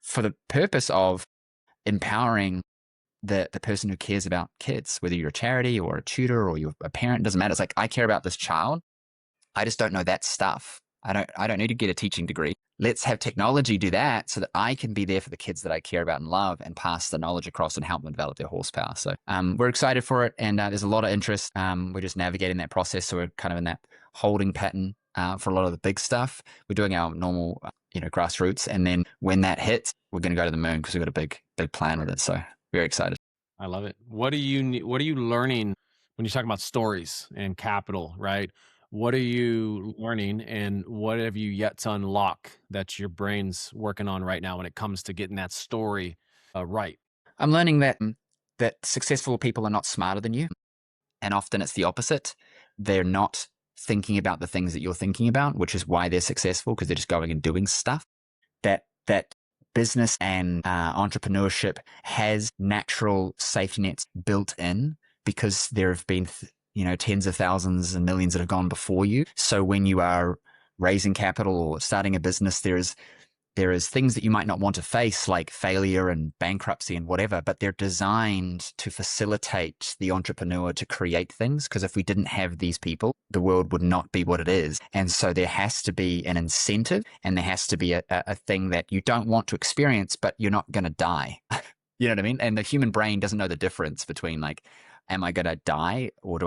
for the purpose of empowering the person who cares about kids, whether you're a charity or a tutor or you're a parent, doesn't matter. It's like, I care about this child. I just don't know that stuff. I don't need to get a teaching degree. Let's have technology do that so that I can be there for the kids that I care about and love, and pass the knowledge across and help them develop their horsepower. So we're excited for it, and there's a lot of interest. We're just navigating that process. So we're kind of in that holding pattern for a lot of the big stuff. We're doing our normal, grassroots. And then when that hits, we're going to go to the moon, because we've got a big big plan with it. So very excited. I love it. What are you learning when you talk about stories and capital, right? What are you learning and what have you yet to unlock that your brain's working on right now when it comes to getting that story right? I'm learning that successful people are not smarter than you. And often it's the opposite. They're not thinking about the things that you're thinking about, which is why they're successful, because they're just going and doing stuff. That business and entrepreneurship has natural safety nets built in because there have been tens of thousands and millions that have gone before you. So when you are raising capital or starting a business, there is things that you might not want to face, like failure and bankruptcy and whatever, but they're designed to facilitate the entrepreneur to create things. Because if we didn't have these people, the world would not be what it is. And so there has to be an incentive, and there has to be a thing that you don't want to experience, but you're not going to die. You know what I mean? And the human brain doesn't know the difference between like, am I going to die, or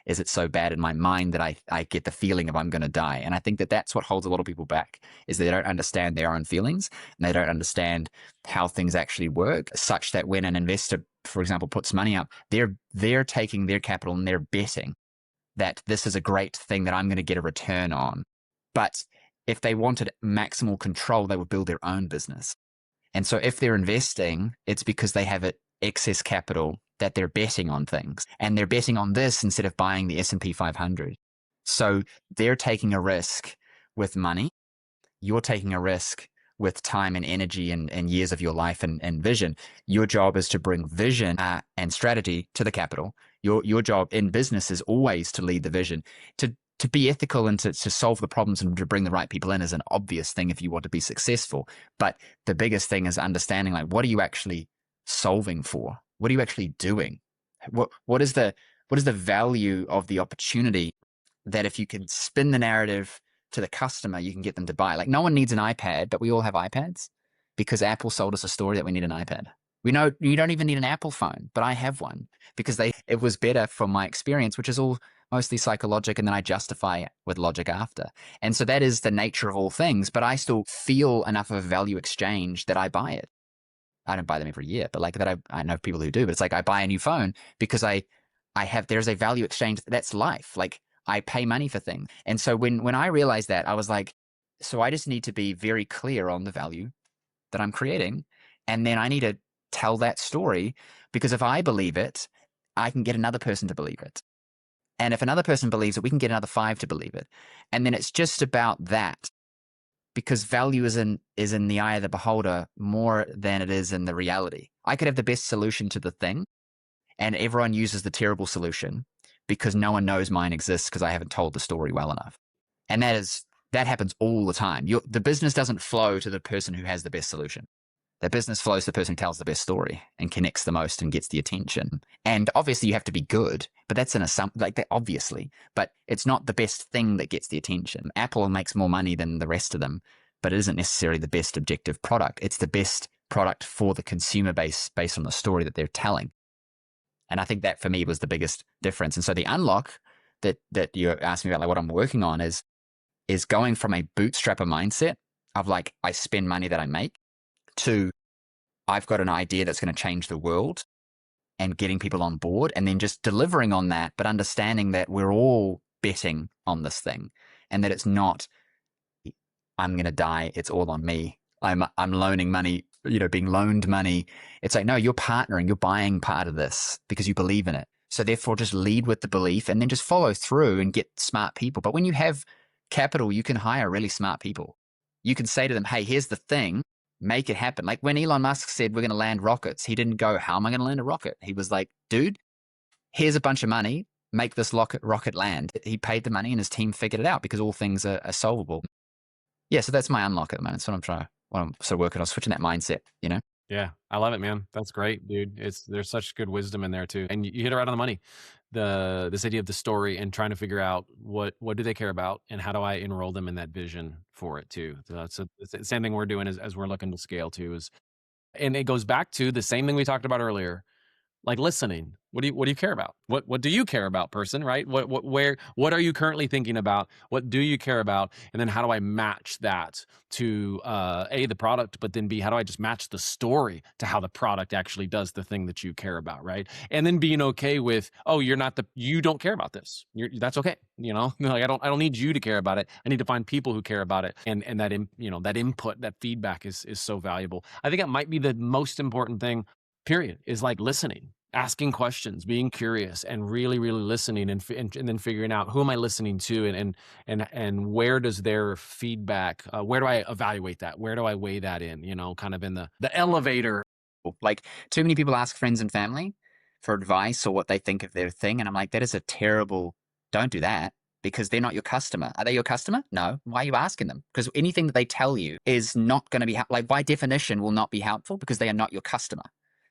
is it so bad in my mind that I get the feeling of I'm going to die? And I think that that's what holds a lot of people back, is they don't understand their own feelings, and they don't understand how things actually work, such that when an investor, for example, puts money up, they're taking their capital and they're betting that this is a great thing that I'm going to get a return on. But if they wanted maximal control, they would build their own business. And so if they're investing, it's because they have excess capital that they're betting on things, and they're betting on this instead of buying the S&P 500. So they're taking a risk with money. You're taking a risk with time and energy and years of your life and vision. Your job is to bring vision and strategy to the capital. Your job in business is always to lead the vision, to be ethical and to solve the problems and to bring the right people in is an obvious thing if you want to be successful. But the biggest thing is understanding, like, what are you actually solving for? What are you actually doing? What is the value of the opportunity that if you can spin the narrative to the customer, you can get them to buy? Like, no one needs an iPad, but we all have iPads because Apple sold us a story that we need an iPad. We know you don't even need an Apple phone, but I have one because it was better from my experience, which is all mostly psychological, and then I justify it with logic after. And so that is the nature of all things, but I still feel enough of a value exchange that I buy it. I don't buy them every year, but like that, I know people who do, but it's like I buy a new phone because there's a value exchange. That's life. Like, I pay money for things. And so when I realized that, I was like, so I just need to be very clear on the value that I'm creating. And then I need to tell that story, because if I believe it, I can get another person to believe it. And if another person believes it, we can get another 5 to believe it. And then it's just about that, because value is in the eye of the beholder more than it is in the reality. I could have the best solution to the thing, and everyone uses the terrible solution because no one knows mine exists because I haven't told the story well enough. And that happens all the time. The business doesn't flow to the person who has the best solution. The business flows to the person who tells the best story and connects the most and gets the attention. And obviously you have to be good, but that's an assumption, like that, obviously. But it's not the best thing that gets the attention. Apple makes more money than the rest of them, but it isn't necessarily the best objective product. It's the best product for the consumer base based on the story that they're telling. And I think that for me was the biggest difference. And so the unlock that you asked me about, like what I'm working on, is going from a bootstrapper mindset of like, I spend money that I make, to I've got an idea that's going to change the world, and getting people on board, and then just delivering on that, but understanding that we're all betting on this thing, and that it's not, I'm going to die, it's all on me. I'm loaning money, being loaned money. It's like, no, you're partnering, you're buying part of this because you believe in it. So therefore just lead with the belief and then just follow through and get smart people. But when you have capital, you can hire really smart people. You can say to them, hey, here's the thing, make it happen. Like when Elon Musk said, we're going to land rockets, he didn't go, how am I going to land a rocket? He was like, dude, here's a bunch of money, make this rocket land. He paid the money and his team figured it out because all things are solvable. Yeah, so that's my unlock at the moment. That's what I'm sort of working on, switching that mindset, Yeah, I love it, man. That's great, dude. There's such good wisdom in there too, and you hit it right on the money. This idea of the story and trying to figure out what do they care about, and how do I enroll them in that vision for it too. So it's the same thing we're doing as we're looking to scale too. And it goes back to the same thing we talked about earlier. like listening. What do you care about? What do you care about, person, right? What are you currently thinking about? What do you care about? And then how do I match that to A, the product, but then B, how do I just match the story to how the product actually does the thing that you care about, right? And then being okay with, oh, you don't care about this. That's okay. Like I don't need you to care about it. I need to find people who care about it. And that that input, that feedback is so valuable. I think it might be the most important thing, period, is like listening, asking questions, being curious, and really, really listening, and then figuring out who am I listening to, and where does their feedback, where do I evaluate that? Where do I weigh that in? Kind of in the elevator. Like, too many people ask friends and family for advice or what they think of their thing. And I'm like, that is a terrible, don't do that, because they're not your customer. Are they your customer? No. Why are you asking them? Because anything that they tell you is not going to be, like, by definition, will not be helpful because they are not your customer.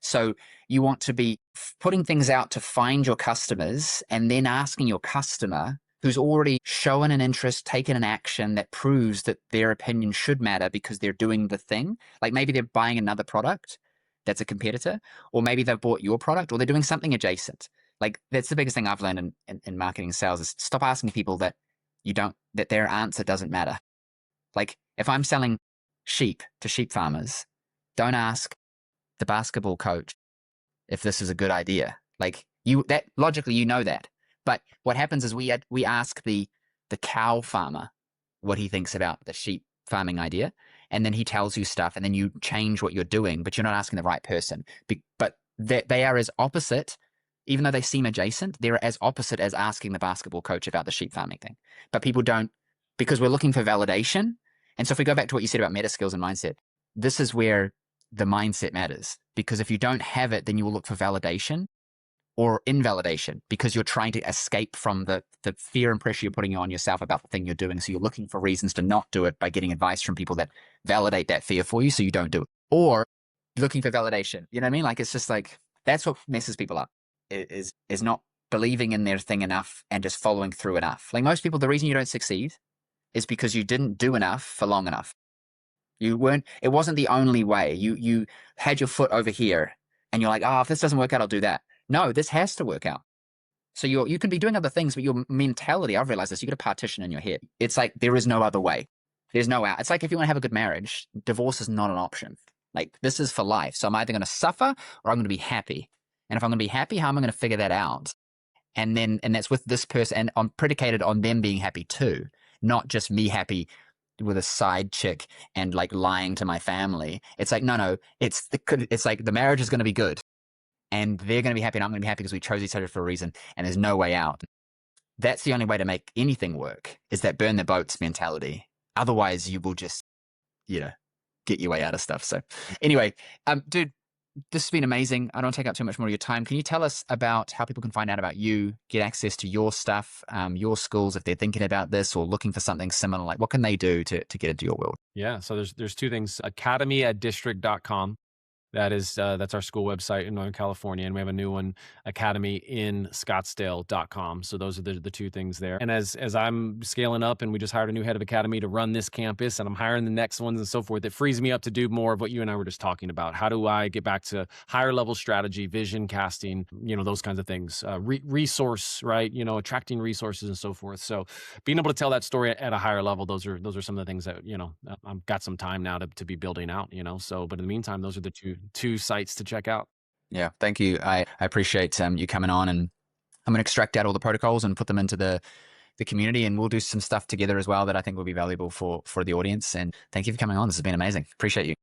So you want to be putting things out to find your customers and then asking your customer who's already shown an interest, taken an action that proves that their opinion should matter because they're doing the thing. Like maybe they're buying another product that's a competitor, or maybe they've bought your product, or they're doing something adjacent. Like that's the biggest thing I've learned in marketing and sales is stop asking people that that their answer doesn't matter. Like if I'm selling sheep to sheep farmers, don't ask the basketball coach if this is a good idea. Like that logically, you know that. But what happens is we ask the cow farmer what he thinks about the sheep farming idea, and then he tells you stuff, and then you change what you're doing, but you're not asking the right person. But they are as opposite, even though they seem adjacent, they're as opposite as asking the basketball coach about the sheep farming thing. But people don't, because we're looking for validation. And so if we go back to what you said about meta skills and mindset, this is where the mindset matters, because if you don't have it, then you will look for validation or invalidation because you're trying to escape from the fear and pressure you're putting on yourself about the thing you're doing. So you're looking for reasons to not do it by getting advice from people that validate that fear for you so you don't do it. Or looking for validation. You know what I mean? Like it's just like, that's what messes people up is not believing in their thing enough and just following through enough. Like most people, the reason you don't succeed is because you didn't do enough for long enough. It wasn't the only way. You had your foot over here and you're like, oh, if this doesn't work out, I'll do that. No, this has to work out. So you can be doing other things, but your mentality, I've realized this, you got a partition in your head. It's like, there is no other way. There's no out. It's like if you want to have a good marriage, divorce is not an option. Like this is for life. So I'm either going to suffer or I'm going to be happy. And if I'm going to be happy, how am I going to figure that out? And that's with this person, and I'm predicated on them being happy too, not just me happy with a side chick and like lying to my family. It's like, no, it's like the marriage is going to be good and they're going to be happy and I'm going to be happy because we chose each other for a reason and there's no way out. That's the only way to make anything work, is that burn the boats mentality. Otherwise you will just, get your way out of stuff. So anyway, dude, this has been amazing. I don't take up too much more of your time. Can you tell us about how people can find out about you, get access to your stuff, your schools, if they're thinking about this or looking for something similar? Like what can they do to get into your world? Yeah. So there's two things. Academy@district.com. That's our school website in Northern California. And we have a new one, Academy in Scottsdale.com. So those are the two things there. And as I'm scaling up and we just hired a new head of Academy to run this campus and I'm hiring the next ones and so forth, it frees me up to do more of what you and I were just talking about. How do I get back to higher level strategy, vision casting, those kinds of things, resource, right? Attracting resources and so forth. So being able to tell that story at a higher level, those are some of the things that, I've got some time now to be building out, so, but in the meantime, those are the two sites to check out. Yeah, thank you. I appreciate you coming on, and I'm going to extract out all the protocols and put them into the community, and we'll do some stuff together as well that I think will be valuable for the audience. And thank you for coming on. This has been amazing. Appreciate you.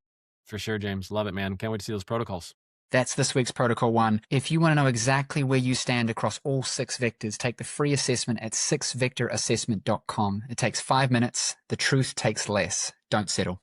For sure, James. Love it, man. Can't wait to see those protocols. That's this week's Protocol 1. If you want to know exactly where you stand across all 6 vectors, take the free assessment at 6vectorassessment.com. It takes 5 minutes. The truth takes less. Don't settle.